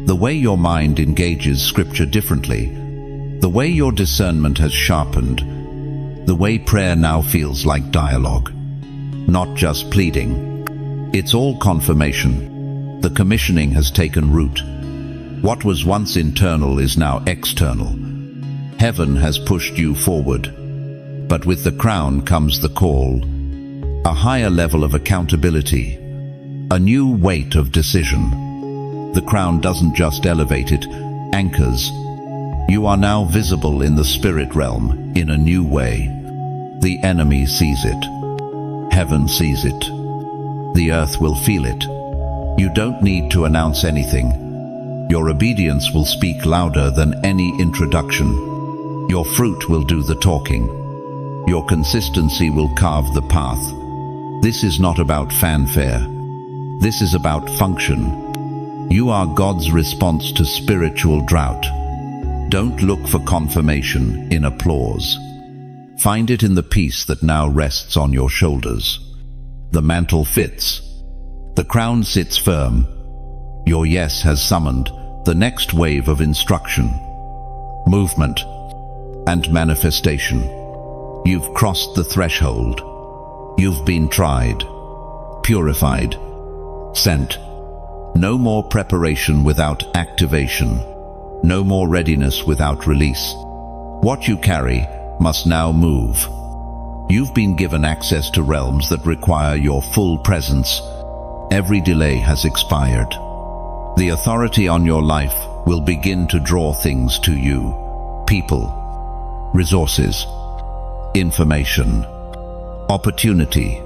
The way your mind engages Scripture differently. The way your discernment has sharpened. The way prayer now feels like dialogue. Not just pleading. It's all confirmation. The commissioning has taken root. What was once internal is now external. Heaven has pushed you forward. But with the crown comes the call. A higher level of accountability. A new weight of decision. The crown doesn't just elevate, it anchors. You are now visible in the spirit realm in a new way. The enemy sees it. Heaven sees it. The earth will feel it. You don't need to announce anything. Your obedience will speak louder than any introduction. Your fruit will do the talking. Your consistency will carve the path. This is not about fanfare. This is about function. You are God's response to spiritual drought. Don't look for confirmation in applause. Find it in the peace that now rests on your shoulders. The mantle fits. The crown sits firm. Your yes has summoned the next wave of instruction, movement, and manifestation. You've crossed the threshold. You've been tried, purified, sent. No more preparation without activation. No more readiness without release. What you carry must now move. You've been given access to realms that require your full presence. Every delay has expired. The authority on your life will begin to draw things to you. People, resources, information, opportunity.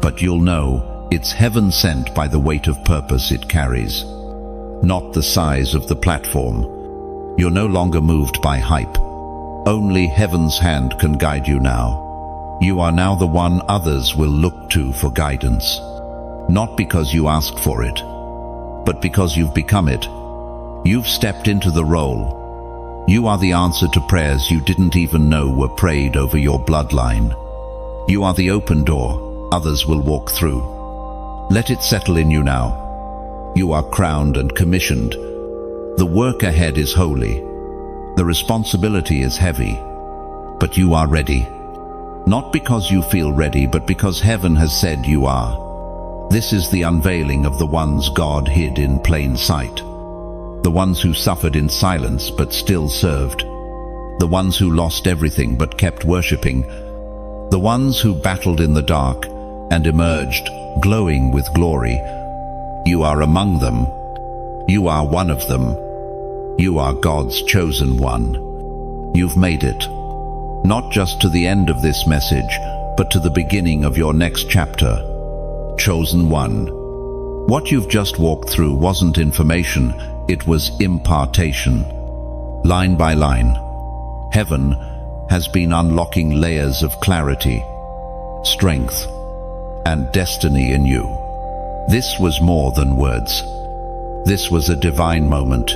But you'll know it's heaven sent by the weight of purpose it carries, not the size of the platform. You're no longer moved by hype. Only heaven's hand can guide you now. You are now the one others will look to for guidance. Not because you asked for it, but because you've become it. You've stepped into the role. You are the answer to prayers you didn't even know were prayed over your bloodline. You are the open door others will walk through. Let it settle in you now. You are crowned and commissioned. The work ahead is holy. The responsibility is heavy. But you are ready. Not because you feel ready, but because heaven has said you are. This is the unveiling of the ones God hid in plain sight. The ones who suffered in silence but still served. The ones who lost everything but kept worshipping. The ones who battled in the dark and emerged glowing with glory. You are among them. You are one of them. You are God's chosen one. You've made it. Not just to the end of this message, but to the beginning of your next chapter. Chosen one. What you've just walked through wasn't information, it was impartation. Line by line, heaven has been unlocking layers of clarity, strength, and destiny in you. This was more than words. This was a divine moment.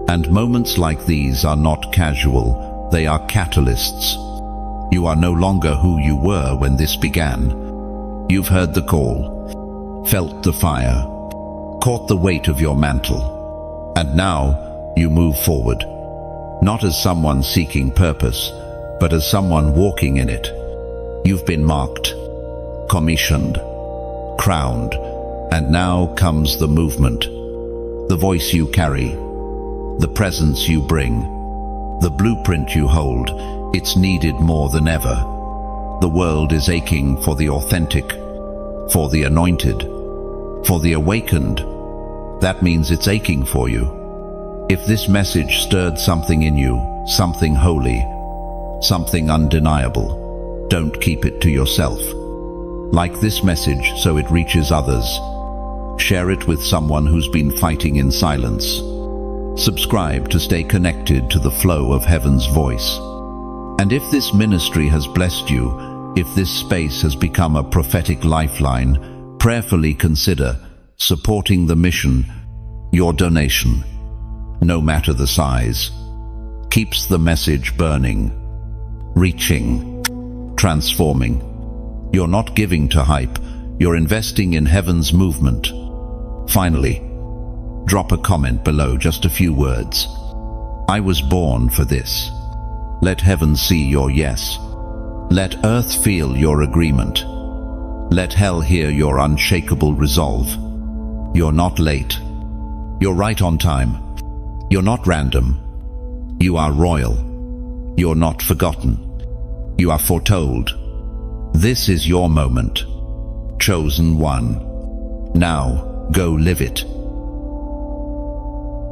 And moments like these are not casual, they are catalysts. You are no longer who you were when this began. You've heard the call, felt the fire, caught the weight of your mantle. And now you move forward, not as someone seeking purpose, but as someone walking in it. You've been marked, commissioned, crowned, and now comes the movement. The voice you carry, the presence you bring, the blueprint you hold, it's needed more than ever. The world is aching for the authentic, for the anointed, for the awakened. That means it's aching for you. If this message stirred something in you, something holy, something undeniable, don't keep it to yourself. Like this message so it reaches others. Share it with someone who's been fighting in silence. Subscribe to stay connected to the flow of heaven's voice. And if this ministry has blessed you, if this space has become a prophetic lifeline, prayerfully consider supporting the mission. Your donation, no matter the size, keeps the message burning, reaching, transforming. You're not giving to hype, you're investing in heaven's movement. Finally, drop a comment below, just a few words. I was born for this. Let heaven see your yes. Let earth feel your agreement. Let hell hear your unshakable resolve. You're not late. You're right on time. You're not random. You are royal. You're not forgotten. You are foretold. This is your moment. Chosen one. Now, go live it.